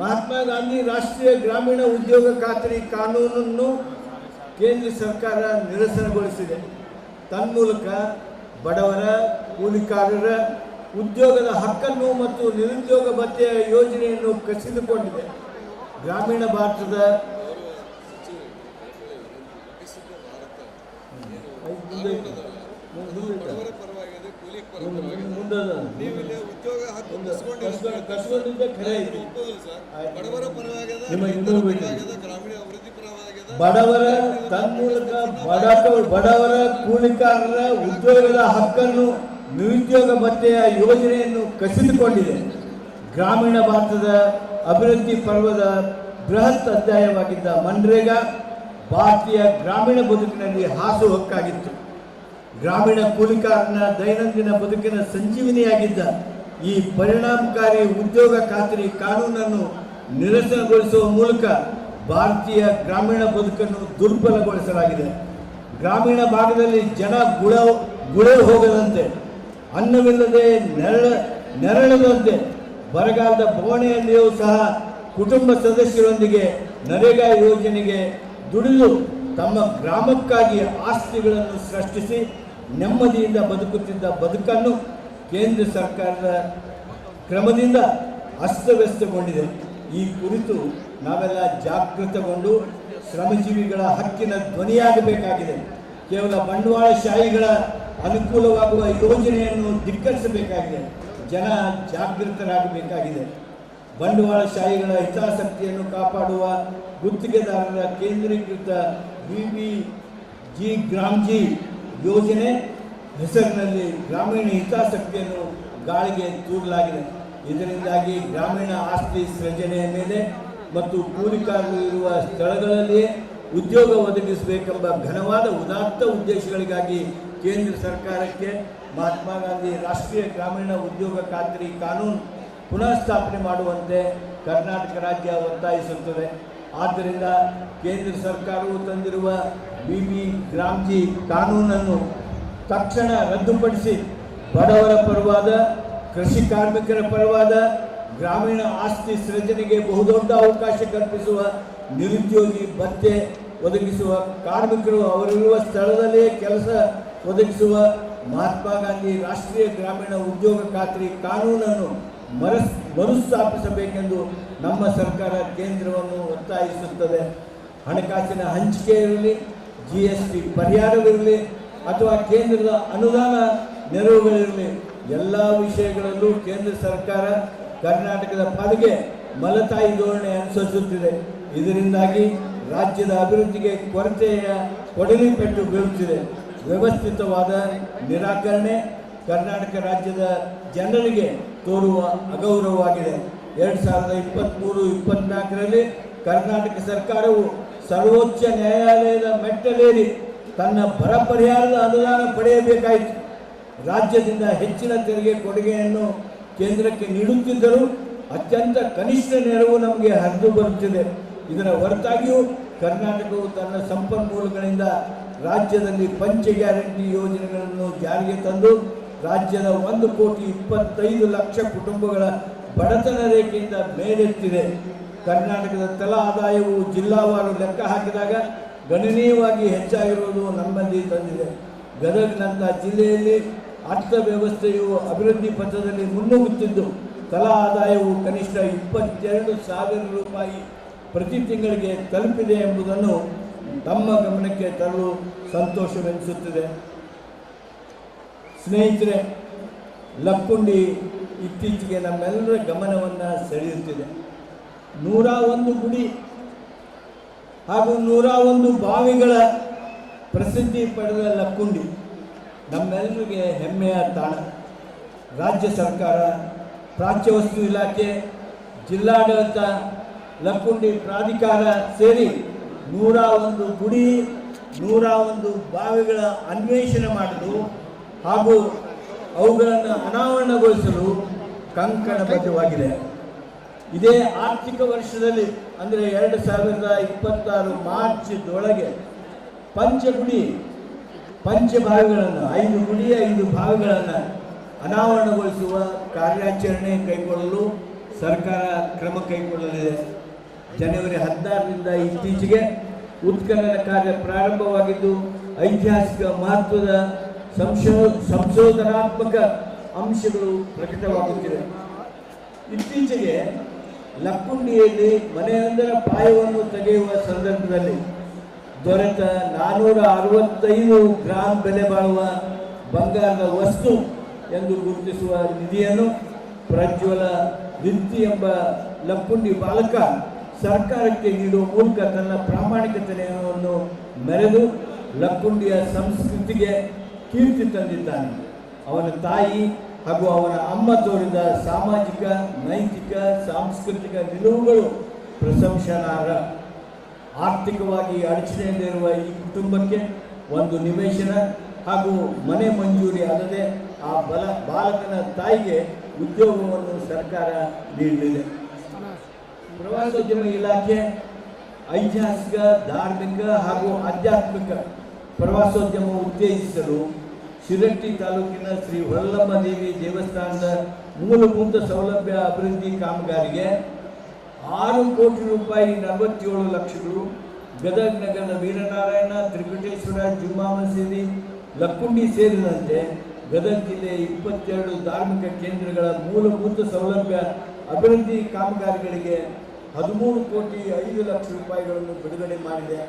ಮಹಾತ್ಮ ಗಾಂಧಿ ರಾಷ್ಟ್ರೀಯ ಗ್ರಾಮೀಣ ಉದ್ಯೋಗ ಖಾತರಿ ಕಾನೂನನ್ನು ಕೇಂದ್ರ ಸರ್ಕಾರ ನಿರಸನಗೊಳಿಸಿದೆ. ತನ್ಮೂಲಕ ಬಡವರ, ಕೂಲಿಕಾರರ ಉದ್ಯೋಗದ ಹಕ್ಕನ್ನು ಮತ್ತು ನಿರುದ್ಯೋಗ ಭತ್ಯೆಯ ಯೋಜನೆಯನ್ನು ಕಸಿದುಕೊಂಡಿದೆ. ಗ್ರಾಮೀಣ ಭಾರತದ ಬಡವರ ತನ್ಮೂಲಕ ಬಡವರ ಕೂಲಿಕಾರರ ಉದ್ಯೋಗದ ಹಕ್ಕನ್ನು ನಿರುದ್ಯೋಗ ಭತ್ಯೆಯ ಯೋಜನೆಯನ್ನು ಕಸಿದುಕೊಂಡಿದೆ. ಗ್ರಾಮೀಣ ಭಾರತದ ಅಭಿವೃದ್ಧಿ ಪರ್ವದ ಬೃಹತ್ ಅಧ್ಯಾಯವಾಗಿದ್ದ ಮನ್ರೇಗಾ ಭಾರತೀಯ ಗ್ರಾಮೀಣ ಬದುಕಿನಲ್ಲಿ ಹಾಸುಹೊಕ್ಕಾಗಿತ್ತು. ಗ್ರಾಮೀಣ ಕೂಲಿಕಾರನ ದೈನಂದಿನ ಬದುಕಿನ ಸಂಜೀವಿನಿಯಾಗಿದ್ದ ಈ ಪರಿಣಾಮಕಾರಿ ಉದ್ಯೋಗ ಖಾತರಿ ಕಾನೂನನ್ನು ನಿರಸನಗೊಳಿಸುವ ಮೂಲಕ ಭಾರತೀಯ ಗ್ರಾಮೀಣ ಬದುಕನ್ನು ದುರ್ಬಲಗೊಳಿಸಲಾಗಿದೆ. ಗ್ರಾಮೀಣ ಭಾಗದಲ್ಲಿ ಜನ ಗುಳೆ ಹೋಗದಂತೆ, ಅನ್ನವಿಲ್ಲದೆ ನೆರಳದಂತೆ, ಬರಗಾಲದ ಬವಣೆಯಲ್ಲಿಯೂ ಸಹ ಕುಟುಂಬ ಸದಸ್ಯರೊಂದಿಗೆ ನರೇಗಾ ಯೋಜನೆಗೆ ದುಡಿದು ತಮ್ಮ ಗ್ರಾಮಕ್ಕಾಗಿ ಆಸ್ತಿಗಳನ್ನು ಸೃಷ್ಟಿಸಿ ನೆಮ್ಮದಿಯಿಂದ ಬದುಕುತ್ತಿದ್ದ ಬದುಕನ್ನು ಕೇಂದ್ರ ಸರ್ಕಾರದ ಕ್ರಮದಿಂದ ಅಸ್ತವ್ಯಸ್ತಗೊಂಡಿದೆ. ಈ ಕುರಿತು ನಾವೆಲ್ಲ ಜಾಗೃತಗೊಂಡು ಶ್ರಮಜೀವಿಗಳ ಹಕ್ಕಿನ ಧ್ವನಿಯಾಗಬೇಕಾಗಿದೆ. ಕೇವಲ ಬಂಡವಾಳಶಾಹಿಗಳ ಅನುಕೂಲವಾಗುವ ಯೋಜನೆಯನ್ನು ಧಿಕ್ಕರಿಸಬೇಕಾಗಿದೆ. ಜನ ಜಾಗೃತರಾಗಬೇಕಾಗಿದೆ. ಬಂಡವಾಳಶಾಹಿಗಳ ಹಿತಾಸಕ್ತಿಯನ್ನು ಕಾಪಾಡುವ ಗುತ್ತಿಗೆದಾರರ ಕೇಂದ್ರೀಕೃತ BBG ಯೋಜನೆ ಹೆಸರಿನಲ್ಲಿ ಗ್ರಾಮೀಣ ಹಿತಾಸಕ್ತಿಯನ್ನು ಗಾಳಿಗೆ ತೂರಲಾಗಿದೆ. ಇದರಿಂದಾಗಿ ಗ್ರಾಮೀಣ ಆಸ್ತಿ ಸೃಜನೆಯ ಮೇಲೆ ಮತ್ತು ಕೂಲಿಕಾರರು ಇರುವ ಸ್ಥಳಗಳಲ್ಲಿಯೇ ಉದ್ಯೋಗ ಒದಗಿಸಬೇಕೆಂಬ ಘನವಾದ ಉದಾತ್ತ ಉದ್ದೇಶಗಳಿಗಾಗಿ ಕೇಂದ್ರ ಸರ್ಕಾರಕ್ಕೆ ಮಹಾತ್ಮ ಗಾಂಧಿ ರಾಷ್ಟ್ರೀಯ ಗ್ರಾಮೀಣ ಉದ್ಯೋಗ ಖಾತರಿ ಕಾನೂನು ಪುನಃ ಸ್ಥಾಪನೆ ಮಾಡುವಂತೆ ಕರ್ನಾಟಕ ರಾಜ್ಯ ಒತ್ತಾಯಿಸುತ್ತದೆ. ಆದ್ದರಿಂದ ಕೇಂದ್ರ ಸರ್ಕಾರವು ತಂದಿರುವ BBG ಕಾನೂನನ್ನು ತಕ್ಷಣ ರದ್ದುಪಡಿಸಿ ಬಡವರ ಪರವಾದ, ಕೃಷಿ ಕಾರ್ಮಿಕರ ಪರವಾದ, ಗ್ರಾಮೀಣ ಆಸ್ತಿ ಸೃಜನೆಗೆ ಬಹುದೊಡ್ಡ ಅವಕಾಶ ಕಲ್ಪಿಸುವ, ನಿರುದ್ಯೋಗಿ ಭತ್ಯೆ ಒದಗಿಸುವ, ಕಾರ್ಮಿಕರು ಅವರಿರುವ ಸ್ಥಳದಲ್ಲೇ ಕೆಲಸ ಒದಗಿಸುವ ಮಹಾತ್ಮ ಗಾಂಧಿ ರಾಷ್ಟ್ರೀಯ ಗ್ರಾಮೀಣ ಉದ್ಯೋಗ ಖಾತರಿ ಕಾನೂನನ್ನು ಮರುಸ್ಥಾಪಿಸಬೇಕೆಂದು ನಮ್ಮ ಸರ್ಕಾರ ಕೇಂದ್ರವನ್ನು ಒತ್ತಾಯಿಸುತ್ತದೆ. ಹಣಕಾಸಿನ ಹಂಚಿಕೆ ಇರಲಿ, GST ಪರಿಹಾರವಿರಲಿ ಅಥವಾ ಕೇಂದ್ರದ ಅನುದಾನ ನೆರವುಗಳಿರಲಿ, ಎಲ್ಲ ವಿಷಯಗಳಲ್ಲೂ ಕೇಂದ್ರ ಸರ್ಕಾರ ಕರ್ನಾಟಕದ ಪಾಲಿಗೆ ಮಲತಾಯಿ ಧೋರಣೆ ಅನುಸರಿಸುತ್ತಿದೆ. ಇದರಿಂದಾಗಿ ರಾಜ್ಯದ ಅಭಿವೃದ್ಧಿಗೆ ಕೊಡಲಿ ಪೆಟ್ಟು ಬೀಳುತ್ತಿದೆ. ವ್ಯವಸ್ಥಿತವಾದ ನಿರಾಕರಣೆ ಕರ್ನಾಟಕ ರಾಜ್ಯದ ಜನರಿಗೆ ತೋರುವ ಅಗೌರವವಾಗಿದೆ. 2023-24ರಲ್ಲಿ ಕರ್ನಾಟಕ ಸರ್ಕಾರವು ಸರ್ವೋಚ್ಚ ನ್ಯಾಯಾಲಯದ ಮೆಟ್ಟಲೇರಿ ತನ್ನ ಬರ ಪರಿಹಾರದ ಅನುದಾನ ಪಡೆಯಬೇಕಾಯಿತು. ರಾಜ್ಯದಿಂದ ಹೆಚ್ಚಿನ ತೆರಿಗೆ ಕೊಡುಗೆಯನ್ನು ಕೇಂದ್ರಕ್ಕೆ ನೀಡುತ್ತಿದ್ದರೂ ಅತ್ಯಂತ ಕನಿಷ್ಠ ನೆರವು ನಮಗೆ ಹರಿದು ಬರುತ್ತಿದೆ. ಇದರ ಹೊರತಾಗಿಯೂ ಕರ್ನಾಟಕವು ತನ್ನ ಸಂಪನ್ಮೂಲಗಳಿಂದ ರಾಜ್ಯದಲ್ಲಿ ಪಂಚ ಗ್ಯಾರಂಟಿ ಯೋಜನೆಗಳನ್ನು ಜಾರಿಗೆ ತಂದು ರಾಜ್ಯದ 1,25,00,000 ಕುಟುಂಬಗಳ ಬಡತನ ರೇಖೆಯಿಂದ ಮೇಲೆತ್ತಿದೆ. ಕರ್ನಾಟಕದ ತಲಾ ಆದಾಯವು ಜಿಲ್ಲಾವಾರು ಲೆಕ್ಕ ಹಾಕಿದಾಗ ಗಣನೀಯವಾಗಿ ಹೆಚ್ಚಾಗಿರುವುದು ನಮ್ಮಲ್ಲಿ ತಂದಿದೆ. ಗದಗ್ನಂಥ ಜಿಲ್ಲೆಯಲ್ಲಿ ಅರ್ಥವ್ಯವಸ್ಥೆಯು ಅಭಿವೃದ್ಧಿ ಪಥದಲ್ಲಿ ಮುನ್ನುಗ್ಗುತ್ತಿದ್ದು ತಲಾ ಆದಾಯವು ಕನಿಷ್ಠ 22,000 ರೂಪಾಯಿ ಪ್ರತಿ ತಿಂಗಳಿಗೆ ತಲುಪಿದೆ ಎಂಬುದನ್ನು ತಮ್ಮ ಗಮನಕ್ಕೆ ತರಲು ಸಂತೋಷವೆನಿಸುತ್ತಿದೆ. ಸ್ನೇಹಿತರೆ, ಲಕ್ಕುಂಡಿ ಇತ್ತೀಚೆಗೆ ನಮ್ಮೆಲ್ಲರ ಗಮನವನ್ನು ಸೆಳೆಯುತ್ತಿದೆ. 101 ಗುಡಿ ಹಾಗೂ 101 ಬಾವಿಗಳ ಪ್ರಸಿದ್ಧಿ ಪಡೆದ ಲಕ್ಕುಂಡಿ ನಮ್ಮೆಲ್ಲರಿಗೆ ಹೆಮ್ಮೆಯ ತಾಣ. ರಾಜ್ಯ ಸರ್ಕಾರ, ಪ್ರಾಚ್ಯವಸ್ತು ಇಲಾಖೆ, ಜಿಲ್ಲಾಡಳಿತ, ಲಕ್ಕುಂಡಿ ಪ್ರಾಧಿಕಾರ ಸೇರಿ 101 ಗುಡಿ 101 ಬಾವಿಗಳ ಅನ್ವೇಷಣೆ ಮಾಡಲು ಹಾಗೂ ಅವುಗಳನ್ನು ಅನಾವರಣಗೊಳಿಸಲು ಕಂಕಣಬದ್ಧವಾಗಿದೆ. ಇದೇ ಆರ್ಥಿಕ ವರ್ಷದಲ್ಲಿ ಅಂದರೆ 2026 ಮಾರ್ಚ್ದೊಳಗೆ ಪಂಚಭಾವಿಗಳನ್ನು 5 ಗುಡಿ 5 ಬಾವಿಗಳನ್ನು ಅನಾವರಣಗೊಳಿಸುವ ಕಾರ್ಯಾಚರಣೆ ಕೈಗೊಳ್ಳಲು ಸರ್ಕಾರ ಕ್ರಮ ಕೈಗೊಳ್ಳಲಿದೆ. ಜನವರಿ 16ರಿಂದ ಇತ್ತೀಚೆಗೆ ಉತ್ಖನನ ಕಾರ್ಯ ಪ್ರಾರಂಭವಾಗಿದ್ದು ಐತಿಹಾಸಿಕ ಮಹತ್ವದ ಸಂಶೋಧನಾತ್ಮಕ ಅಂಶಗಳು ಪ್ರಕಟವಾಗುತ್ತಿವೆ. ಇತ್ತೀಚೆಗೆ ಲಕ್ಕುಂಡಿಯಲ್ಲಿ ಮನೆಯೊಂದರ ಪಾಯವನ್ನು ತೆಗೆಯುವ ಸಂದರ್ಭದಲ್ಲಿ ದೊರೆತ 465 ಗ್ರಾಂ ಬೆಲೆ ಬಾಳುವ ಬಂಗಾರದ ವಸ್ತು ಎಂದು ಗುರುತಿಸುವ ನಿಧಿಯನ್ನು ಪ್ರಜ್ವಲ ದಿತ್ತಿ ಎಂಬ ಲಕ್ಕುಂಡಿ ಬಾಲಕ ಸರ್ಕಾರಕ್ಕೆ ನೀಡುವ ಮೂಲಕ ತನ್ನ ಪ್ರಾಮಾಣಿಕತೆಯನ್ನು ಮೆರೆದು ಲಕ್ಕುಂಡಿಯ ಸಂಸ್ಕೃತಿಗೆ ಕೀರ್ತಿ ತಂದಿದ್ದಾನೆ. ಅವನ ತಾಯಿ ಹಾಗೂ ಅವನ ಅಮ್ಮ ತೋರಿದ ಸಾಮಾಜಿಕ, ನೈತಿಕ, ಸಾಂಸ್ಕೃತಿಕ ನಿಲುವುಗಳು ಪ್ರಶಂಸನಾರ್ಹ. ಆರ್ಥಿಕವಾಗಿ ಅಡಚಣೆಯಲ್ಲಿರುವ ಈ ಕುಟುಂಬಕ್ಕೆ ಒಂದು ನಿವೇಶನ ಹಾಗೂ ಮನೆ ಮಂಜೂರಿ ಅಲ್ಲದೆ ಆ ಬಾಲಕನ ತಾಯಿಗೆ ಉದ್ಯೋಗವನ್ನು ಸರ್ಕಾರ ನೀಡಲಿದೆ. ಪ್ರವಾಸೋದ್ಯಮ ಇಲಾಖೆ ಐತಿಹಾಸಿಕ, ಧಾರ್ಮಿಕ ಹಾಗೂ ಆಧ್ಯಾತ್ಮಿಕ ಪ್ರವಾಸೋದ್ಯಮ ಉತ್ತೇಜಿಸಲು ಶಿರಟ್ಟಿ ತಾಲೂಕಿನ ಶ್ರೀ ಹೊಲ್ಲಮ್ಮ ದೇವಿ ದೇವಸ್ಥಾನದ ಮೂಲಭೂತ ಸೌಲಭ್ಯ ಅಭಿವೃದ್ಧಿ ಕಾಮಗಾರಿಗೆ 6 ಕೋಟಿ ರೂಪಾಯಿ 47 ಲಕ್ಷಗಳು, ಗದಗ ನಗರದ ವೀರನಾರಾಯಣ, ತ್ರಿಕುಟೇಶ್ವರ, ಜುಮ್ಮಾ ಮಸೀದಿ, ಲಕ್ಕುಂಡಿ ಸೇರಿದಂತೆ ಗದಗ ಜಿಲ್ಲೆಯ 22 ಧಾರ್ಮಿಕ ಕೇಂದ್ರಗಳ ಮೂಲಭೂತ ಸೌಲಭ್ಯ ಅಭಿವೃದ್ಧಿ ಕಾಮಗಾರಿಗಳಿಗೆ 13 ಕೋಟಿ 5 ಲಕ್ಷ ರೂಪಾಯಿಗಳನ್ನು ಬಿಡುಗಡೆ ಮಾಡಿದೆ.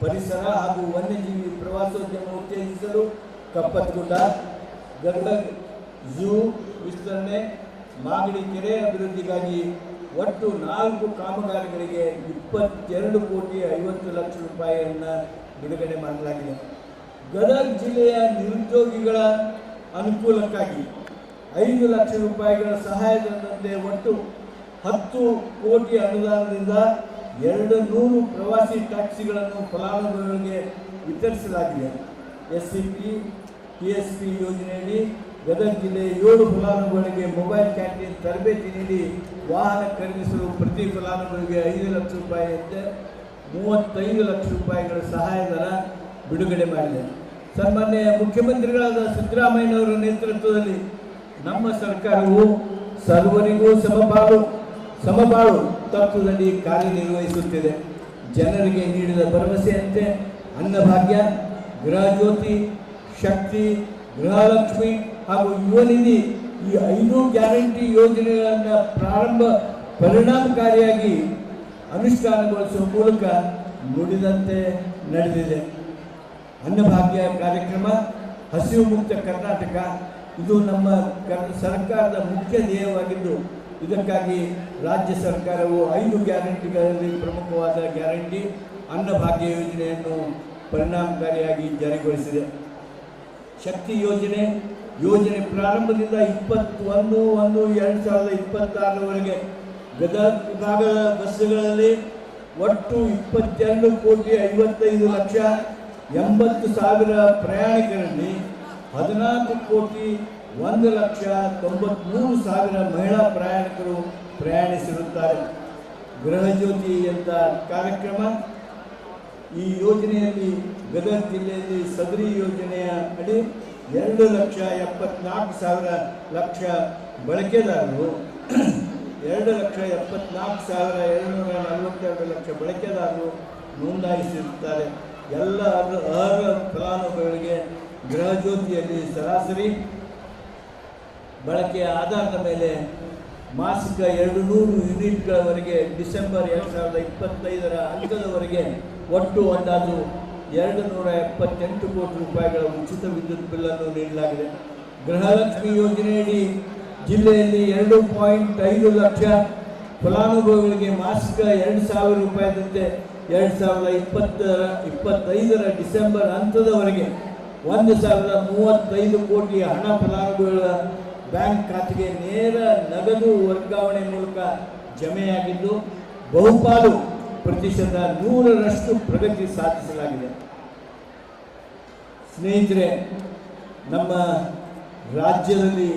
ಪರಿಸರ ಹಾಗೂ ವನ್ಯಜೀವಿ ಪ್ರವಾಸೋದ್ಯಮ ಉತ್ತೇಜಿಸಲು ಕಪ್ಪತ್ತಗುಡ್ಡ, ಗದಗ ಝೂ ವಿಸ್ತರಣೆ, ಮಾಗಡಿ ಕೆರೆ ಅಭಿವೃದ್ಧಿಗಾಗಿ ಒಟ್ಟು 4 ಕಾಮಗಾರಿಗಳಿಗೆ 22 ಕೋಟಿ 50 ಲಕ್ಷ ರೂಪಾಯಿಯನ್ನು ಬಿಡುಗಡೆ ಮಾಡಲಾಗಿದೆ. ಗದಗ ಜಿಲ್ಲೆಯ ನಿರುದ್ಯೋಗಿಗಳ ಅನುಕೂಲಕ್ಕಾಗಿ 5 ಲಕ್ಷ ರೂಪಾಯಿಗಳ ಸಹಾಯಧನದಂತೆ ಒಟ್ಟು 10 ಕೋಟಿ ಅನುದಾನದಿಂದ 200 ಪ್ರವಾಸಿ ಟ್ಯಾಕ್ಸಿಗಳನ್ನು ಫಲಾನುಭವಿಗಳಿಗೆ ವಿತರಿಸಲಾಗಿದೆ. SCP TSP ಯೋಜನೆಯಡಿ ಗದಗ ಜಿಲ್ಲೆಯ 7 ಫಲಾನುಭವಿಗಳಿಗೆ ಮೊಬೈಲ್ ಕ್ಯಾಂಟೀನ್ ತರಬೇತಿ ನೀಡಿ ವಾಹನ ಖರೀದಿಸಲು ಪ್ರತಿ ಫಲಾನುಭವಿಗೆ 5 ಲಕ್ಷ ರೂಪಾಯಿಯಂತೆ 35 ಲಕ್ಷ ರೂಪಾಯಿಗಳ ಸಹಾಯಧನ ಬಿಡುಗಡೆ ಮಾಡಿದೆ. ಸನ್ಮಾನ್ಯ ಮುಖ್ಯಮಂತ್ರಿಗಳಾದ ಸಿದ್ದರಾಮಯ್ಯನವರ ನೇತೃತ್ವದಲ್ಲಿ ನಮ್ಮ ಸರ್ಕಾರವು ಸರ್ವರಿಗೂ ಸಮಬಾಳು ತತ್ವದಲ್ಲಿ ಕಾರ್ಯನಿರ್ವಹಿಸುತ್ತಿದೆ. ಜನರಿಗೆ ನೀಡಿದ ಭರವಸೆಯಂತೆ ಅನ್ನಭಾಗ್ಯ, ಗೃಹಜ್ಯೋತಿ, ಶಕ್ತಿ, ಗೃಹಲಕ್ಷ್ಮಿ ಹಾಗೂ ಯುವ ನಿಧಿ ಈ 5 ಗ್ಯಾರಂಟಿ ಯೋಜನೆಗಳನ್ನು ಪರಿಣಾಮಕಾರಿಯಾಗಿ ಅನುಷ್ಠಾನಗೊಳಿಸುವ ಮೂಲಕ ನುಡಿದಂತೆ ನಡೆದಿದೆ. ಅನ್ನಭಾಗ್ಯ ಕಾರ್ಯಕ್ರಮ, ಹಸಿವು ಮುಕ್ತ ಕರ್ನಾಟಕ ಇದು ನಮ್ಮ ಸರ್ಕಾರದ ಮುಖ್ಯ ಧ್ಯೇಯವಾಗಿದ್ದು ಇದಕ್ಕಾಗಿ ರಾಜ್ಯ ಸರ್ಕಾರವು 5 ಗ್ಯಾರಂಟಿಗಳಲ್ಲಿ ಪ್ರಮುಖವಾದ ಗ್ಯಾರಂಟಿ ಅನ್ನಭಾಗ್ಯ ಯೋಜನೆಯನ್ನು ಪರಿಣಾಮಕಾರಿಯಾಗಿ ಜಾರಿಗೊಳಿಸಿದೆ. ಶಕ್ತಿ ಯೋಜನೆ ಪ್ರಾರಂಭದಿಂದ 21/1/2026 ಗದಗ ವಿಭಾಗದ ಬಸ್ಸುಗಳಲ್ಲಿ ಒಟ್ಟು 22 ಕೋಟಿ 55 ಲಕ್ಷ 80 ಸಾವಿರ ಪ್ರಯಾಣಿಕರಲ್ಲಿ 14 ಕೋಟಿ 1,93,000 ಮಹಿಳಾ ಪ್ರಯಾಣಿಕರು ಪ್ರಯಾಣಿಸಿರುತ್ತಾರೆ. ಗೃಹ ಜ್ಯೋತಿ ಅಂತ ಕಾರ್ಯಕ್ರಮ, ಈ ಯೋಜನೆಯಲ್ಲಿ ಗದಗ ಜಿಲ್ಲೆಯಲ್ಲಿ ಸದರಿ ಯೋಜನೆಯ ಅಡಿ 2,74,000 ಬಳಕೆದಾರರು 2,74,742 ಬಳಕೆದಾರರು ನೋಂದಾಯಿಸಿರುತ್ತಾರೆ. ಎಲ್ಲ ಅರ್ಹ ಫಲಾನುಭವಿಗಳಿಗೆ ಗೃಹ ಜ್ಯೋತಿಯಲ್ಲಿ ಸರಾಸರಿ ಬಳಕೆಯ ಆಧಾರದ ಮೇಲೆ ಮಾಸಿಕ 200 ಯೂನಿಟ್ಗಳವರೆಗೆ ಡಿಸೆಂಬರ್ 2025 ಅಂತ್ಯದವರೆಗೆ ಒಟ್ಟು ಅಂದಾಜು 278 ಕೋಟಿ ರೂಪಾಯಿಗಳ ಉಚಿತ ವಿದ್ಯುತ್ ಬಿಲ್ಲನ್ನು ನೀಡಲಾಗಿದೆ. ಗೃಹಲಕ್ಷ್ಮಿ ಯೋಜನೆಯಡಿ ಜಿಲ್ಲೆಯಲ್ಲಿ 2.5 ಲಕ್ಷ ಫಲಾನುಭವಿಗಳಿಗೆ ಮಾಸಿಕ 2,000 ರೂಪಾಯಿದಂತೆ 2025 ಡಿಸೆಂಬರ್ ಅಂತ್ಯದವರೆಗೆ 1,035 ಕೋಟಿ ಹಣ ಫಲಾನುಭವಿಗಳ ಬ್ಯಾಂಕ್ ಖಾತೆಗೆ ನೇರ ನಗದು ವರ್ಗಾವಣೆ ಮೂಲಕ ಜಮೆಯಾಗಿದ್ದು ಬಹುಪಾಲು ಪ್ರತಿಶತ 100ರಷ್ಟು ಪ್ರಗತಿ ಸಾಧಿಸಲಾಗಿದೆ. ಸ್ನೇಹಿತರೆ, ನಮ್ಮ ರಾಜ್ಯದಲ್ಲಿ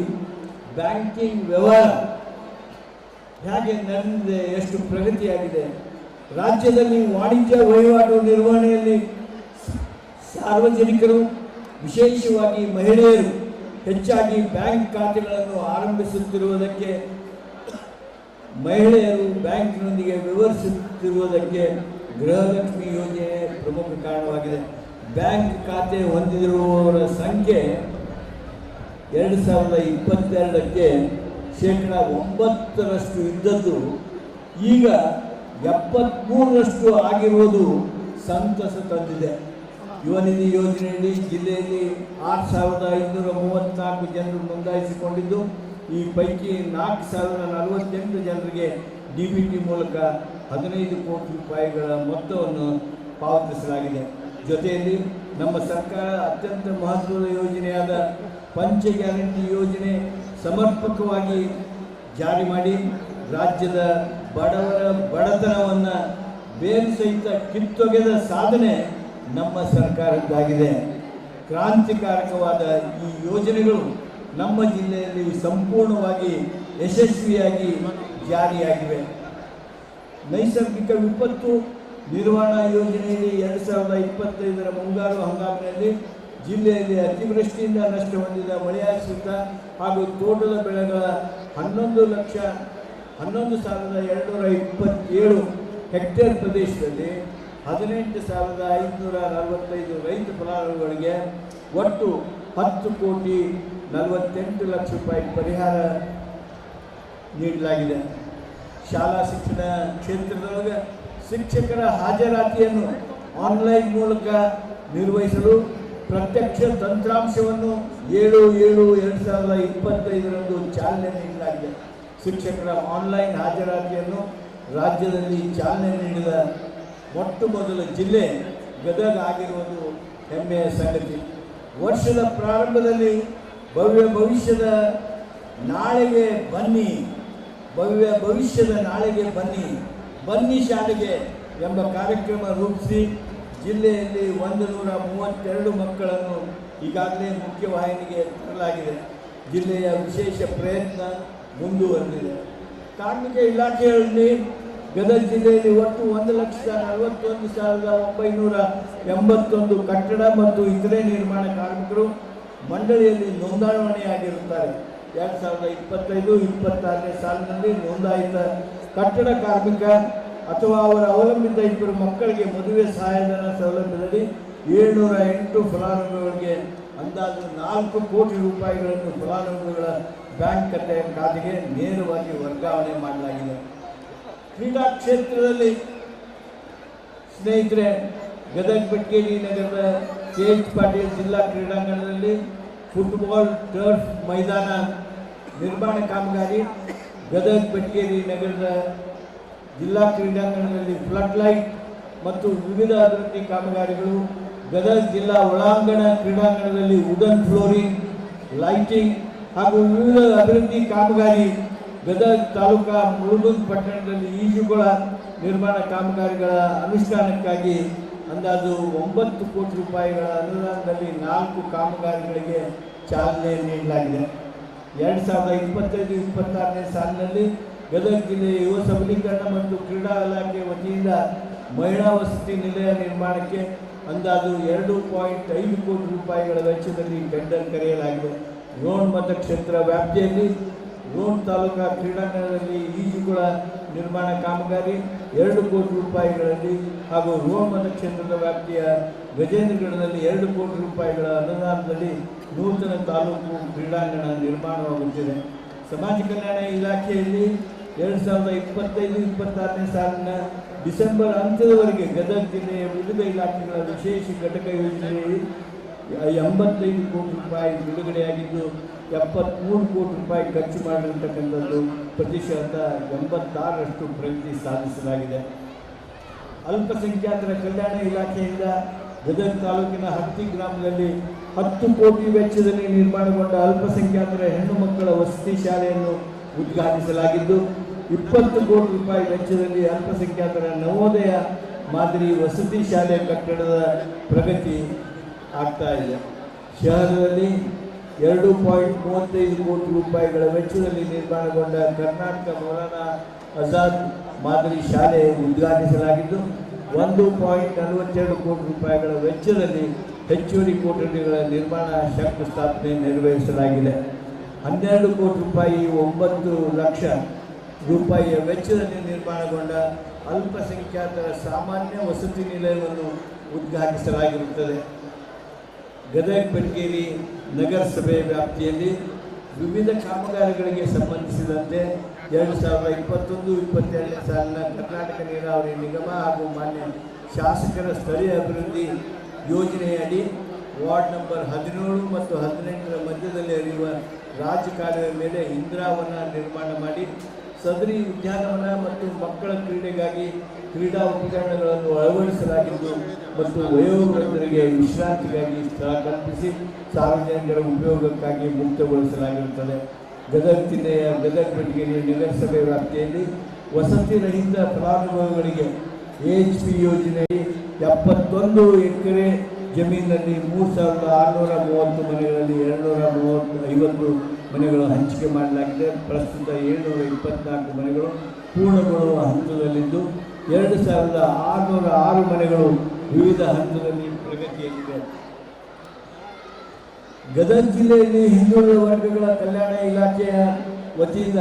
ಬ್ಯಾಂಕಿಂಗ್ ವ್ಯವಹಾರ ಹೇಗೆ ನಡೆದಿದೆ, ಎಷ್ಟು ಪ್ರಗತಿಯಾಗಿದೆ. ರಾಜ್ಯದಲ್ಲಿ ವಾಣಿಜ್ಯ ವಹಿವಾಟು ನಿರ್ವಹಣೆಯಲ್ಲಿ ಸಾರ್ವಜನಿಕರು, ವಿಶೇಷವಾಗಿ ಮಹಿಳೆಯರು ಹೆಚ್ಚಾಗಿ ಬ್ಯಾಂಕ್ ಖಾತೆಗಳನ್ನು ಆರಂಭಿಸುತ್ತಿರುವುದಕ್ಕೆ, ಮಹಿಳೆಯರು ಬ್ಯಾಂಕಿನೊಂದಿಗೆ ವ್ಯವಹರಿಸುತ್ತಿರುವುದಕ್ಕೆ ಗೃಹಲಕ್ಷ್ಮಿ ಯೋಜನೆ ಪ್ರಮುಖ ಕಾರಣವಾಗಿದೆ. ಬ್ಯಾಂಕ್ ಖಾತೆ ಹೊಂದಿರುವವರ ಸಂಖ್ಯೆ 2022ಕ್ಕೆ 9% ಇದ್ದದ್ದು ಈಗ 73% ಆಗಿರುವುದು ಸಂತಸ ತಂದಿದೆ. ಯುವ ನಿಧಿ ಯೋಜನೆಯಲ್ಲಿ ಜಿಲ್ಲೆಯಲ್ಲಿ 6,534 ಜನರು ನೋಂದಾಯಿಸಿಕೊಂಡಿದ್ದು, ಈ ಪೈಕಿ 4,048 ಜನರಿಗೆ DBT ಮೂಲಕ 15 ಕೋಟಿ ರೂಪಾಯಿಗಳ ಮೊತ್ತವನ್ನು ಪಾವತಿಸಲಾಗಿದೆ. ಜೊತೆಯಲ್ಲಿ ನಮ್ಮ ಸರ್ಕಾರ ಅತ್ಯಂತ ಮಹತ್ವದ ಯೋಜನೆಯಾದ ಪಂಚ ಗ್ಯಾರಂಟಿ ಯೋಜನೆ ಸಮರ್ಪಕವಾಗಿ ಜಾರಿ ಮಾಡಿ ರಾಜ್ಯದ ಬಡವರ ಬಡತನವನ್ನು ಬೇರು ಸಹಿತ ಕಿತ್ತೊಗೆದ ಸಾಧನೆ ನಮ್ಮ ಸರ್ಕಾರದ್ದಾಗಿದೆ. ಕ್ರಾಂತಿಕಾರಕವಾದ ಈ ಯೋಜನೆಗಳು ನಮ್ಮ ಜಿಲ್ಲೆಯಲ್ಲಿ ಸಂಪೂರ್ಣವಾಗಿ ಯಶಸ್ವಿಯಾಗಿ ಜಾರಿಯಾಗಿವೆ. ನೈಸರ್ಗಿಕ ವಿಪತ್ತು ನಿರ್ವಹಣಾ ಯೋಜನೆಯಲ್ಲಿ 2025 ಮುಂಗಾರು ಹಂಗಾಮಿನಲ್ಲಿ ಜಿಲ್ಲೆಯಲ್ಲಿ ಅತಿವೃಷ್ಟಿಯಿಂದ ನಷ್ಟ ಹೊಂದಿದ ಮಳೆಯಾಶ್ರಿತ ಹಾಗೂ ತೋಟದ ಬೆಳೆಗಳ 11,227 ಹೆಕ್ಟೇರ್ ಪ್ರದೇಶದಲ್ಲಿ 18,545 ರೈತ ಫಲಾನುಭವಿಗಳಿಗೆ ಒಟ್ಟು 10,48 ಲಕ್ಷ ರೂಪಾಯಿ ಪರಿಹಾರ ನೀಡಲಾಗಿದೆ. ಶಾಲಾ ಶಿಕ್ಷಣ ಕ್ಷೇತ್ರದೊಳಗೆ ಶಿಕ್ಷಕರ ಹಾಜರಾತಿಯನ್ನು ಆನ್ಲೈನ್ ಮೂಲಕ ನಿರ್ವಹಿಸಲು ಪ್ರತ್ಯಕ್ಷ ತಂತ್ರಾಂಶವನ್ನು 7/7/2025 ಚಾಲನೆ ನೀಡಲಾಗಿದೆ. ಶಿಕ್ಷಕರ ಆನ್ಲೈನ್ ಹಾಜರಾತಿಯನ್ನು ರಾಜ್ಯದಲ್ಲಿ ಚಾಲನೆ ನೀಡಿದ ಮೊಟ್ಟ ಮೊದಲ ಜಿಲ್ಲೆ ಗದಗ ಆಗಿರುವುದು ಹೆಮ್ಮೆಯ ಸಂಗತಿ. ವರ್ಷದ ಪ್ರಾರಂಭದಲ್ಲಿ ಭವ್ಯ ಭವಿಷ್ಯದ ನಾಳೆಗೆ ಬನ್ನಿ ಶಾಲೆಗೆ ಎಂಬ ಕಾರ್ಯಕ್ರಮ ರೂಪಿಸಿ ಜಿಲ್ಲೆಯಲ್ಲಿ 132 ಮಕ್ಕಳನ್ನು ಈಗಾಗಲೇ ಮುಖ್ಯವಾಹಿನಿಗೆ ತರಲಾಗಿದೆ. ಜಿಲ್ಲೆಯ ವಿಶೇಷ ಪ್ರಯತ್ನ ಮುಂದುವರೆದಿದೆ. ಕಾರ್ಮಿಕ ಇಲಾಖೆಯಲ್ಲಿ ಗದಗ ಜಿಲ್ಲೆಯಲ್ಲಿ ಒಟ್ಟು 1,41,981 ಕಟ್ಟಡ ಮತ್ತು ಇತರೆ ನಿರ್ಮಾಣ ಕಾರ್ಮಿಕರು ಮಂಡಳಿಯಲ್ಲಿ ನೋಂದಣಿಯಾಗಿರುತ್ತಾರೆ. 2025-26 ಸಾಲಿನಲ್ಲಿ ನೋಂದಾಯಿತ ಕಟ್ಟಡ ಕಾರ್ಮಿಕ ಅಥವಾ ಅವರ ಅವಲಂಬಿತ 2 ಮಕ್ಕಳಿಗೆ ಮದುವೆ ಸಹಾಯಧನ ಸೌಲಭ್ಯದಲ್ಲಿ 708 ಫಲಾನುಭವಿಗಳಿಗೆ ಅಂದಾಜು 4 ಕೋಟಿ ರೂಪಾಯಿಗಳನ್ನು ಫಲಾನುಭವಿಗಳ ಬ್ಯಾಂಕ್ ಖಾತೆಗೆ ನೇರವಾಗಿ ವರ್ಗಾವಣೆ ಮಾಡಲಾಗಿದೆ. ಕ್ರೀಡಾ ಕ್ಷೇತ್ರದಲ್ಲಿ ಸ್ನೇಹಿತರೆ, ಗದಗ ಬೆಟಗೇರಿ ನಗರದ KH ಪಾಟೀಲ್ ಜಿಲ್ಲಾ ಕ್ರೀಡಾಂಗಣದಲ್ಲಿ ಫುಟ್ಬಾಲ್ ಟರ್ಫ್ ಮೈದಾನ ನಿರ್ಮಾಣ ಕಾಮಗಾರಿ, ಗದಗ ಬೆಟಗೇರಿ ನಗರದ ಜಿಲ್ಲಾ ಕ್ರೀಡಾಂಗಣದಲ್ಲಿ ಫ್ಲಡ್ ಲೈಟ್ ಮತ್ತು ವಿವಿಧ ಅಭಿವೃದ್ಧಿ ಕಾಮಗಾರಿಗಳು, ಗದಗ ಜಿಲ್ಲಾ ಒಳಾಂಗಣ ಕ್ರೀಡಾಂಗಣದಲ್ಲಿ ವುಡನ್ ಫ್ಲೋರಿಂಗ್, ಲೈಟಿಂಗ್ ಹಾಗೂ ವಿವಿಧ ಅಭಿವೃದ್ಧಿ ಕಾಮಗಾರಿ, ಗದಗ ತಾಲೂಕಾ ಮುಳುಗುಂದ ಪಟ್ಟಣದಲ್ಲಿ ಈಜುಗಳ ನಿರ್ಮಾಣ ಕಾಮಗಾರಿಗಳ ಅನುಷ್ಠಾನಕ್ಕಾಗಿ ಅಂದಾಜು 9 ಕೋಟಿ ರೂಪಾಯಿಗಳ ಅನುದಾನದಲ್ಲಿ 4 ಕಾಮಗಾರಿಗಳಿಗೆ ಚಾಲನೆ ನೀಡಲಾಗಿದೆ. 2025-26ನೇ ಸಾಲಿನಲ್ಲಿ ಗದಗ ಜಿಲ್ಲೆಯ ಯುವ ಸಬಲೀಕರಣ ಮತ್ತು ಕ್ರೀಡಾ ಇಲಾಖೆ ವತಿಯಿಂದ ಮಹಿಳಾ ವಸತಿ ನಿಲಯ ನಿರ್ಮಾಣಕ್ಕೆ ಅಂದಾಜು 2.5 ಕೋಟಿ ರೂಪಾಯಿಗಳ ವೆಚ್ಚದಲ್ಲಿ ಟೆಂಡರ್ ಕರೆಯಲಾಗಿದೆ. ರೋಣ ಮತಕ್ಷೇತ್ರ ವ್ಯಾಪ್ತಿಯಲ್ಲಿ ರೋಣ ತಾಲೂಕಾ ಕ್ರೀಡಾಂಗಣದಲ್ಲಿ ಈಜುಕೊಳ ನಿರ್ಮಾಣ ಕಾಮಗಾರಿ 2 ಕೋಟಿ ರೂಪಾಯಿಗಳಲ್ಲಿ ಹಾಗೂ ರೋಣ ಮತಕ್ಷೇತ್ರದ ವ್ಯಾಪ್ತಿಯ ಗಜೇಂದ್ರಗಢದಲ್ಲಿ 2 ಕೋಟಿ ರೂಪಾಯಿಗಳ ಅನುದಾನದಲ್ಲಿ ನೂತನ ತಾಲೂಕು ಕ್ರೀಡಾಂಗಣ ನಿರ್ಮಾಣವಾಗುತ್ತಿದೆ. ಸಮಾಜ ಕಲ್ಯಾಣ ಇಲಾಖೆಯಲ್ಲಿ 2025-26ನೇ ಸಾಲಿನ ಡಿಸೆಂಬರ್ ಅಂತ್ಯದವರೆಗೆ ಗದಗ ಜಿಲ್ಲೆಯ ವಿವಿಧ ಇಲಾಖೆಗಳ ವಿಶೇಷ ಘಟಕ ಯೋಜನೆಯಲ್ಲಿ 85 ಕೋಟಿ ರೂಪಾಯಿ ಬಿಡುಗಡೆಯಾಗಿದ್ದು 73 ಕೋಟಿ ರೂಪಾಯಿ ಖರ್ಚು ಮಾಡಿರತಕ್ಕಂಥದ್ದು ಪ್ರತಿಶತ 86ರಷ್ಟು ಪ್ರಗತಿ ಸಾಧಿಸಲಾಗಿದೆ. ಅಲ್ಪಸಂಖ್ಯಾತರ ಕಲ್ಯಾಣ ಇಲಾಖೆಯಿಂದ ಗದಗ ತಾಲೂಕಿನ ಹತ್ತಿ ಗ್ರಾಮದಲ್ಲಿ 10 ಕೋಟಿ ವೆಚ್ಚದಲ್ಲಿ ನಿರ್ಮಾಣಗೊಂಡ ಅಲ್ಪಸಂಖ್ಯಾತರ ಹೆಣ್ಣು ಮಕ್ಕಳ ವಸತಿ ಶಾಲೆಯನ್ನು ಉದ್ಘಾಟಿಸಲಾಗಿದ್ದು 20 ಕೋಟಿ ರೂಪಾಯಿ ವೆಚ್ಚದಲ್ಲಿ ಅಲ್ಪಸಂಖ್ಯಾತರ ನವೋದಯ ಮಾದರಿ ವಸತಿ ಶಾಲೆ ಕಟ್ಟಡದ ಪ್ರಗತಿ ಆಗ್ತಾ ಇದೆ. ಶಹರದಲ್ಲಿ 2.35 ಕೋಟಿ ರೂಪಾಯಿಗಳ ವೆಚ್ಚದಲ್ಲಿ ನಿರ್ಮಾಣಗೊಂಡ ಕರ್ನಾಟಕ ಮೌಲಾನಾ ಆಜಾದ್ ಮಾದರಿ ಶಾಲೆ ಉದ್ಘಾಟಿಸಲಾಗಿದ್ದು 1.42 ಕೋಟಿ ರೂಪಾಯಿಗಳ ವೆಚ್ಚದಲ್ಲಿ ಹೆಚ್ಚುವರಿ ಕೊಠಡಿಗಳ ನಿರ್ಮಾಣ ಶಂಕುಸ್ಥಾಪನೆ ನೆರವೇರಿಸಲಾಗಿದೆ. 12 ಕೋಟಿ ರೂಪಾಯಿ 9 ಲಕ್ಷ ರೂಪಾಯಿಯ ವೆಚ್ಚದಲ್ಲಿ ನಿರ್ಮಾಣಗೊಂಡ ಅಲ್ಪಸಂಖ್ಯಾತರ ಸಾಮಾನ್ಯ ವಸತಿ ನಿಲಯವನ್ನು ಉದ್ಘಾಟಿಸಲಾಗಿರುತ್ತದೆ. ಗದಗ ಬೆಳಗೇರಿ ನಗರಸಭೆ ವ್ಯಾಪ್ತಿಯಲ್ಲಿ ವಿವಿಧ ಕಾಮಗಾರಿಗಳಿಗೆ ಸಂಬಂಧಿಸಿದಂತೆ 2021-22ನೇ ಸಾಲಿನ ಕರ್ನಾಟಕ ನೀರಾವರಿ ನಿಗಮ ಹಾಗೂ ಮಾನ್ಯ ಶಾಸಕರ ಸ್ಥಳೀಯ ಅಭಿವೃದ್ಧಿ ಯೋಜನೆಯಡಿ ವಾರ್ಡ್ ನಂಬರ್ 17 ಮತ್ತು 18ರ ಮಧ್ಯದಲ್ಲಿ ಹರಿಯುವ ರಾಜಕಾಲುವೆ ಮೇಲೆ ಇಂದಿರಾವನ ನಿರ್ಮಾಣ ಮಾಡಿ ಸದರಿ ಉದ್ಯಾನವನ ಮತ್ತು ಮಕ್ಕಳ ಕ್ರೀಡೆಗಾಗಿ ಕ್ರೀಡಾ ಉಪಕರಣಗಳನ್ನು ಅಳವಡಿಸಲಾಗಿದ್ದು ಮತ್ತು ವಯೋವೃದ್ಧರಿಗೆ ವಿಶ್ರಾಂತಿಗಾಗಿ ಸ್ಥಳ ಕಲ್ಪಿಸಿ ಸಾರ್ವಜನಿಕರ ಉಪಯೋಗಕ್ಕಾಗಿ ಮುಕ್ತಗೊಳಿಸಲಾಗಿರುತ್ತದೆ. ಗದಗ ಜಿಲ್ಲೆಯ ಗದಗ ಬೆಳಗೇರಿ ನಗರಸಭೆ ವ್ಯಾಪ್ತಿಯಲ್ಲಿ ವಸತಿ ರಹಿತ ಫಲಾನುಭವಿಗಳಿಗೆ AHP ಯೋಜನೆಯಲ್ಲಿ 71 ಎಕರೆ ಜಮೀನಿನಲ್ಲಿ 3630 ಮನೆಗಳಲ್ಲಿ 250 ಮನೆಗಳು ಹಂಚಿಕೆ ಮಾಡಲಾಗಿದೆ. ಪ್ರಸ್ತುತ 724 ಮನೆಗಳು ಪೂರ್ಣಗೊಳ್ಳುವ ಹಂತದಲ್ಲಿದ್ದು 2606 ಮನೆಗಳು ವಿವಿಧ ಹಂತದಲ್ಲಿ ಪ್ರಗತಿಯಲ್ಲಿದೆ. ಗದಗ ಜಿಲ್ಲೆಯಲ್ಲಿ ಹಿಂದುಳಿದ ವರ್ಗಗಳ ಕಲ್ಯಾಣ ಇಲಾಖೆಯ ವತಿಯಿಂದ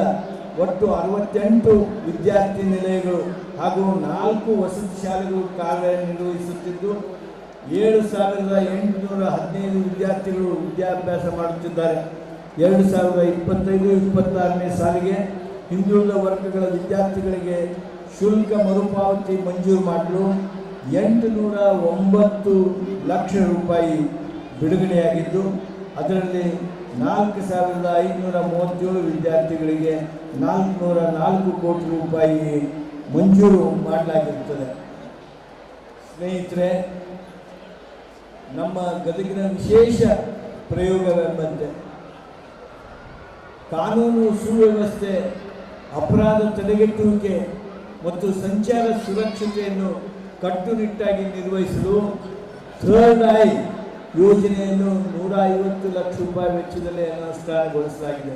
ಒಟ್ಟು 68 ವಿದ್ಯಾರ್ಥಿ ನಿಲಯಗಳು ಹಾಗೂ 4 ವಸತಿ ಶಾಲೆಗಳು ಕಾರ್ಯನಿರ್ವಹಿಸುತ್ತಿದ್ದು 7815 ವಿದ್ಯಾರ್ಥಿಗಳು ವಿದ್ಯಾಭ್ಯಾಸ ಮಾಡುತ್ತಿದ್ದಾರೆ. 2025-26ನೇ ಸಾಲಿಗೆ ಹಿಂದುಳಿದ ವರ್ಗಗಳ ವಿದ್ಯಾರ್ಥಿಗಳಿಗೆ ಶುಲ್ಕ ಮರುಪಾವತಿ ಮಂಜೂರು ಮಾಡಲು 809 ಲಕ್ಷ ರೂಪಾಯಿ ಬಿಡುಗಡೆಯಾಗಿದ್ದು ಅದರಲ್ಲಿ 4537 ವಿದ್ಯಾರ್ಥಿಗಳಿಗೆ 404 ಕೋಟಿ ರೂಪಾಯಿ ಮಂಜೂರು ಮಾಡಲಾಗಿರುತ್ತದೆ. ಸ್ನೇಹಿತರೆ, ನಮ್ಮ ಗದಗಿನ ವಿಶೇಷ ಪ್ರಯೋಗವೆಂಬಂತೆ ಕಾನೂನು ಸುವ್ಯವಸ್ಥೆ, ಅಪರಾಧ ತಡೆಗಟ್ಟುವಿಕೆ ಮತ್ತು ಸಂಚಾರ ಸುರಕ್ಷತೆಯನ್ನು ಕಟ್ಟುನಿಟ್ಟಾಗಿ ನಿರ್ವಹಿಸಲು ಥರ್ಡ್ ಐ ಯೋಜನೆಯನ್ನು 150 ಲಕ್ಷ ರೂಪಾಯಿ ವೆಚ್ಚದಲ್ಲಿ ಅನುಷ್ಠಾನಗೊಳಿಸಲಾಗಿದೆ.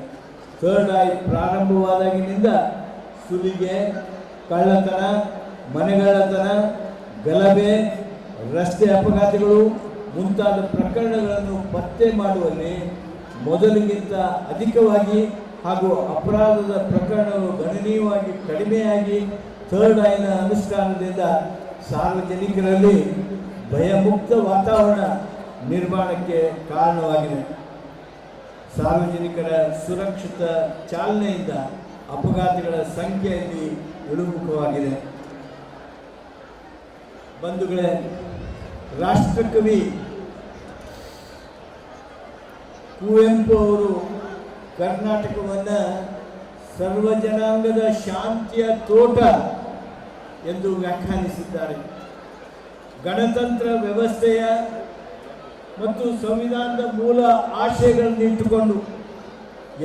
ಥರ್ಡ್ ಐ ಪ್ರಾರಂಭವಾದಾಗಿನಿಂದ ಸುಲಿಗೆ, ಕಳ್ಳತನ, ಮನೆಗಳ್ಳತನ, ಗಲಭೆ, ರಸ್ತೆ ಅಪಘಾತಗಳು ಮುಂತಾದ ಪ್ರಕರಣಗಳನ್ನು ಪತ್ತೆ ಮಾಡುವಲ್ಲಿ ಮೊದಲಿಗಿಂತ ಅಧಿಕವಾಗಿ ಹಾಗೂ ಅಪರಾಧದ ಪ್ರಕರಣಗಳು ಗಣನೀಯವಾಗಿ ಕಡಿಮೆಯಾಗಿ ಥರ್ಡ್ ಐನ ಅನುಷ್ಠಾನದಿಂದ ಸಾರ್ವಜನಿಕರಲ್ಲಿ ಭಯಮುಕ್ತ ವಾತಾವರಣ ನಿರ್ಮಾಣಕ್ಕೆ ಕಾರಣವಾಗಿದೆ. ಸಾರ್ವಜನಿಕರ ಸುರಕ್ಷಿತ ಚಾಲನೆಯಿಂದ ಅಪಘಾತಗಳ ಸಂಖ್ಯೆಯಲ್ಲಿ ಇಳಿಮುಖವಾಗಿದೆ. ಬಂಧುಗಳೇ, ರಾಷ್ಟ್ರಕವಿ ಕುವೆಂಪು ಅವರು ಕರ್ನಾಟಕವನ್ನು ಸರ್ವಜನಾಂಗದ ಶಾಂತಿಯ ತೋಟ ಎಂದು ವ್ಯಾಖ್ಯಾನಿಸಿದ್ದಾರೆ. ಗಣತಂತ್ರ ವ್ಯವಸ್ಥೆಯ ಮತ್ತು ಸಂವಿಧಾನದ ಮೂಲ ಆಶಯಗಳನ್ನು ಇಟ್ಟುಕೊಂಡು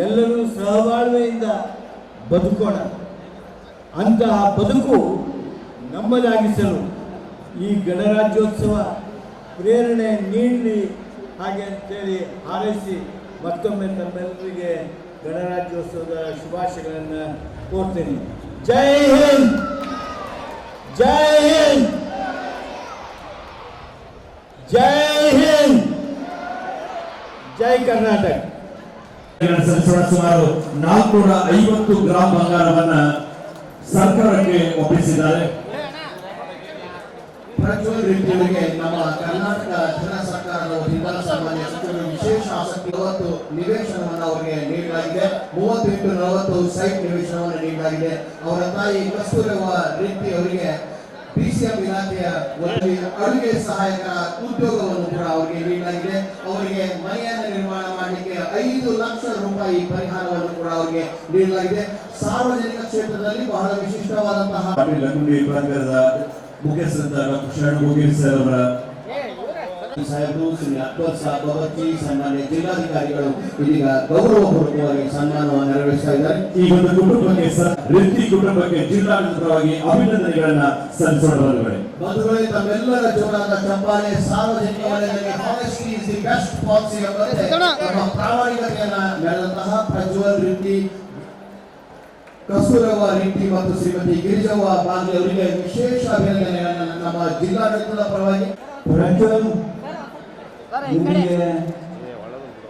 ಎಲ್ಲರೂ ಸಹಬಾಳ್ವೆಯಿಂದ ಬದುಕೋಣ, ಅಂತಹ ಬದುಕು ನಮ್ಮದಾಗಿಸಲು ಈ ಗಣರಾಜ್ಯೋತ್ಸವ ಪ್ರೇರಣೆ ನೀಡಲಿ ಹಾಗೆ ಅಂತೇಳಿ ಹಾರೈಸಿ ಮತ್ತೊಮ್ಮೆ ತಮ್ಮೆಲ್ಲರಿಗೆ ಗಣರಾಜ್ಯೋತ್ಸವದ ಶುಭಾಶಯಗಳನ್ನು ಕೋರ್ತೇನೆ. ಜೈ ಹಿಂದ್, ಜೈ ಹಿಂದ್, ಜೈ ಹಿಂದ್, ಜೈ ಕರ್ನಾಟಕ. ಸುಮಾರು 450 ಗ್ರಾಂ ಬಂಗಾರವನ್ನ ಸರ್ಕಾರಕ್ಕೆ ಒಪ್ಪಿಸಿದ್ದಾರೆ. ಪ್ರಜ್ವಲ್ ರೆಡ್ಡಿಯವರಿಗೆ ನಮ್ಮ ಕರ್ನಾಟಕ ಜನ ಸರ್ಕಾರದ ವತಿಯಿಂದ ಸಾಮಾನ್ಯ ಸಚಿವರು ವಿಶೇಷ ಆಸಕ್ತಿ 30 ನಿವೇಶನವನ್ನು ಅವರಿಗೆ ನೀಡಲಾಗಿದೆ. 38-40 ಸೈಟ್ ನಿವೇಶನವನ್ನು ನೀಡಲಾಗಿದೆ. ಅವರ ತಾಯಿ ಕಸ್ತೂರವ್ವ ರೆಡ್ಡಿ ಅವರಿಗೆ BCM ಇಲಾಖೆಯ ಒಂದು ಅಡುಗೆ ಸಹಾಯಕ ಉದ್ಯೋಗವನ್ನು ಕೂಡ ಅವರಿಗೆ ನೀಡಲಾಗಿದೆ. ಅವರಿಗೆ ಮನೆಯನ್ನು ನಿರ್ಮಾಣ ಮಾಡಲಿಕ್ಕೆ 5 ಲಕ್ಷ ರೂಪಾಯಿ ಪರಿಹಾರವನ್ನು ಕೂಡ ಅವರಿಗೆ ನೀಡಲಾಗಿದೆ. ಸಾರ್ವಜನಿಕ ಕ್ಷೇತ್ರದಲ್ಲಿ ಬಹಳ ವಿಶಿಷ್ಟವಾದಂತಹ ಮುಖ್ಯಸ್ಥರಾದ ಡಾಕ್ಟರ್ ಶರಣ್ ಮುಗೀರ್ ಸರ್ ಅವರ ಸಾಹೇಬರು, ಶ್ರೀ ಅಕ್ಬರ್ ಸಾಬ್ ಬವರ್ಚಿ, ಸನ್ಮಾನ್ಯ ಜಿಲ್ಲಾಧಿಕಾರಿಗಳು ಇದೀಗ ಗೌರವಪೂರ್ವಕವಾಗಿ ಸನ್ಮಾನವನ್ನು ನೆರವೇರಿಸ್ತಾ ಇದ್ದಾರೆ. ಈ ಒಂದು ಕುಟುಂಬಕ್ಕೆ ರೆಡ್ಡಿ ಕುಟುಂಬಕ್ಕೆ ಜಿಲ್ಲಾಡಳಿತದ ಪರವಾಗಿ ಅಭಿನಂದನೆಗಳನ್ನ ಸಲ್ಲಿಸೋಣ. ಬಂಧುಗಳೇ, ತಮ್ಮೆಲ್ಲರ ಜೋರಾದ ಚಪ್ಪಾಳೆ. ಸಾರ್ವಜನಿಕ ವಲಯದಲ್ಲಿ honesty is the best policy ಎಂಬಂತೆ ನಮ್ಮ ಪ್ರಾಮಾಣಿಕತೆಯನ್ನ ಮೆರೆದಂತಹ ಪ್ರಜ್ವಲ್ ರೆಡ್ಡಿ, ಕಸ್ತೂರವ್ವ ರೆಡ್ಡಿ ಮತ್ತು ಶ್ರೀಮತಿ ಗಿರಿಜವ್ವ ಬಾಂಗ್ಲಿ ಅವರಿಗೆ ವಿಶೇಷ ಅಭಿನಂದನೆಗಳನ್ನು ನಮ್ಮ ಜಿಲ್ಲಾಡಳಿತದ ಪರವಾಗಿ. ಪ್ರಜ್ವಲ್, ನಿಮಗೆ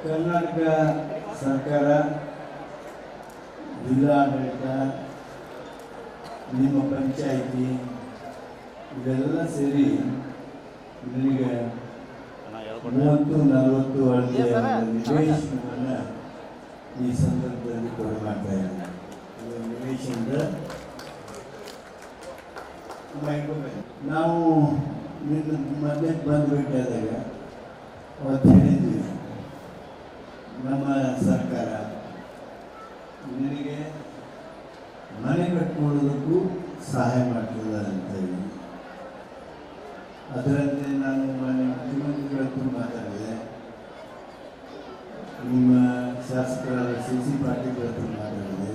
ಕರ್ನಾಟಕ ಸರ್ಕಾರ, ಜಿಲ್ಲಾಡಳಿತ, ನಿಮ್ಮ ಪಂಚಾಯಿತಿ ಇವೆಲ್ಲ ಸೇರಿ ನಿಮಗೆ 30-40 ಅಳತೆಯ ನಿವೇಶನವನ್ನು ಈ ಸಂದರ್ಭದಲ್ಲಿ ಕೊಡಮಾಡ್ತಾ ಇದ್ದಾರೆ. ನಿವೇಶನದ ನಾವು ಮೊದಲೇ ಬಂದುಬಿಟ್ಟಾದಾಗ ಅವತ್ತು ಹೇಳಿದ್ವಿ, ನಮ್ಮ ಸರ್ಕಾರ ನಿನಗೆ ಮನೆ ಕಟ್ಕೊಳ್ಳೋದಕ್ಕೂ ಸಹಾಯ ಮಾಡ್ತದೆ ಅಂತ ಹೇಳಿ. ಅದರಂತೆ ನಾನು ಮಾನ್ಯ ಮುಖ್ಯಮಂತ್ರಿಗಳ ಹತ್ರ ಮಾತಾಡಿದೆ, ನಿಮ್ಮ ಶಾಸಕರಾದ CC ಪಾಟೀಲ್ ಹತ್ರ ಮಾತಾಡಿದೆ,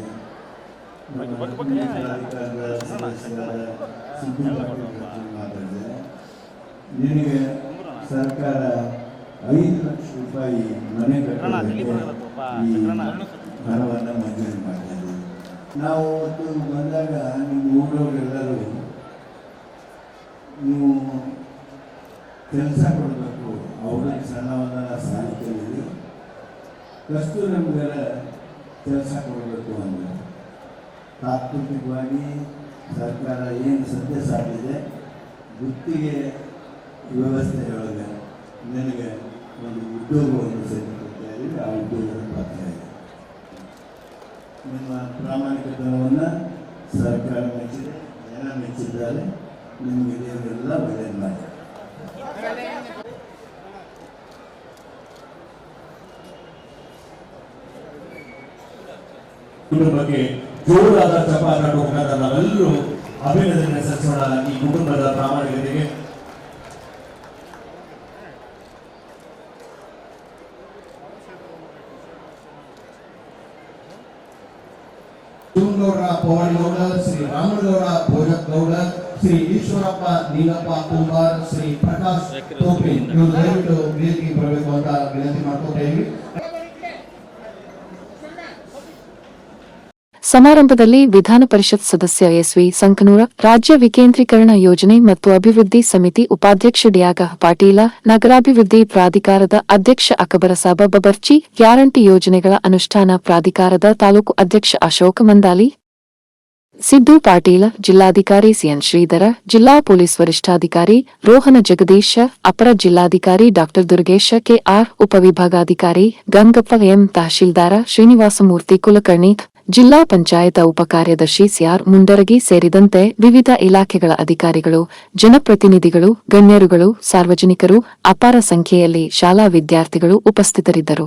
ನಮ್ಮ ಜಿಲ್ಲಾಧಿಕಾರದ ಸದಸ್ಯರಾದ ಸಿದ್ದು ಪಾಟೀಲ್ ಹತ್ರ ಮಾತಾಡಿದೆ. ನಿನಗೆ ಸರ್ಕಾರ 5 ಲಕ್ಷ ರೂಪಾಯಿ ಮನೆ ಕಟ್ಟೋದಕ್ಕೆ ಈ ಹಣವನ್ನು ಮಂಜೂರು ಮಾಡ್ತಾ ಇದ್ದೀವಿ. ನಾವು ಅವತ್ತು ಬಂದಾಗ ನಿಮ್ಮ ಊರವರೆಲ್ಲರೂ ನೀವು ಕೆಲಸ ಕೊಡಬೇಕು, ಅವ್ರಿಗೆ ಸಣ್ಣವನ್ನ ಸಾಹಿತ್ಯದಲ್ಲಿ ಕಸ್ತೂರಮ್ಮಗರ ಕೆಲಸ ಕೊಡಬೇಕು ಅಂದರೆ ತಾತ್ವಿಕವಾಗಿ ಸರ್ಕಾರ ಏನು ಸದ್ಯ ಸಾಧಿದೆ ಗುತ್ತಿಗೆ ವ್ಯವಸ್ಥೆಯೊಳಗೆ ನನಗೆ ಒಂದು ಉದ್ಯೋಗವನ್ನು ಸೇರಿಕೊಡ್ತಾ ಇದ್ದೀವಿ. ಆ ಉದ್ಯೋಗದ ಪಾತ್ರ ಇದೆ. ನಿಮ್ಮ ಪ್ರಾಮಾಣಿಕತನವನ್ನು ಸರ್ಕಾರ ಮೆಚ್ಚಿದೆ, ಜನ ಮೆಚ್ಚಿದ್ದಾರೆ. ನಿಮಗೆ ದೇವರೆಲ್ಲ ಒಳ್ಳೆಯದು ಮಾಡಿ. ಕುಟುಂಬಕ್ಕೆ ಜೋರಾದ ಚಪ್ಪಾಳೆ ಮುಖಾಂತರ ನಾವೆಲ್ಲರೂ ಅಭಿನಂದನೆ ಸಲ್ಲಿಸೋಣ ಈ ಕುಟುಂಬದ ಪ್ರಾಮಾಣಿಕತೆಗೆ. ಶಿವಗೌಡ ಪವಾಡಿಗೌಡ, ಶ್ರೀ ರಾಮಗೌಡ ಭೋಜಗೌಡ, ಶ್ರೀ ಈಶ್ವರಪ್ಪ ನೀಲಪ್ಪ ಕುಂಬಾರ್, ಶ್ರೀ ಪ್ರಕಾಶ್ ಟೋಪಿ ಇವರು ದಯವಿಟ್ಟು ವೇದಿಕೆಗೆ ಬರಬೇಕು ಅಂತ ವಿನಂತಿ ಮಾಡ್ಕೊತಾ ಇದ್ವಿ. ಸಮಾರಂಭದಲ್ಲಿ ವಿಧಾನ ಪರಿಷತ್ ಸದಸ್ಯ ಎಸ್ವಿ ಸಂಕನೂರ, ರಾಜ್ಯ ವಿಕೇಂದ್ರೀಕರಣ ಯೋಜನೆ ಮತ್ತು ಅಭಿವೃದ್ಧಿ ಸಮಿತಿ ಉಪಾಧ್ಯಕ್ಷ ಡಿಯಾಗ ಪಾಟೀಲ, ನಗರಾಭಿವೃದ್ಧಿ ಪ್ರಾಧಿಕಾರದ ಅಧ್ಯಕ್ಷ ಅಕಬರಸಾಬ ಬಬರ್ಚಿ, ಗ್ಯಾರಂಟಿ ಯೋಜನೆಗಳ ಅನುಷ್ಠಾನ ಪ್ರಾಧಿಕಾರದ ತಾಲೂಕು ಅಧ್ಯಕ್ಷ ಅಶೋಕ ಮಂದಾಲಿ, ಸಿದ್ದು ಪಾಟೀಲ, ಜಿಲ್ಲಾಧಿಕಾರಿ ಸಿಎನ್ ಶ್ರೀಧರ, ಜಿಲ್ಲಾ ಪೊಲೀಸ್ ವರಿಷ್ಠಾಧಿಕಾರಿ ರೋಹನ ಜಗದೀಶ, ಅಪರ ಜಿಲ್ಲಾಧಿಕಾರಿ ಡಾ ದುರ್ಗೇಶ ಕೆಆರ್, ಉಪವಿಭಾಗಾಧಿಕಾರಿ ಗಂಗಪ್ಪ ಎಂ, ತಹಶೀಲ್ದಾರ ಶ್ರೀನಿವಾಸಮೂರ್ತಿ ಕುಲಕರ್ಣಿ, ಜಿಲ್ಲಾ ಪಂಚಾಯತ ಉಪಕಾರ್ಯದರ್ಶಿ ಸಿಆರ್ ಮುಂಡರಗಿ ಸೇರಿದಂತೆ ವಿವಿಧ ಇಲಾಖೆಗಳ ಅಧಿಕಾರಿಗಳು, ಜನಪ್ರತಿನಿಧಿಗಳು, ಗಣ್ಯರುಗಳು, ಸಾರ್ವಜನಿಕರು, ಅಪಾರ ಸಂಖ್ಯೆಯಲ್ಲಿ ಶಾಲಾ ವಿದ್ಯಾರ್ಥಿಗಳು ಉಪಸ್ಥಿತರಿದ್ದರು.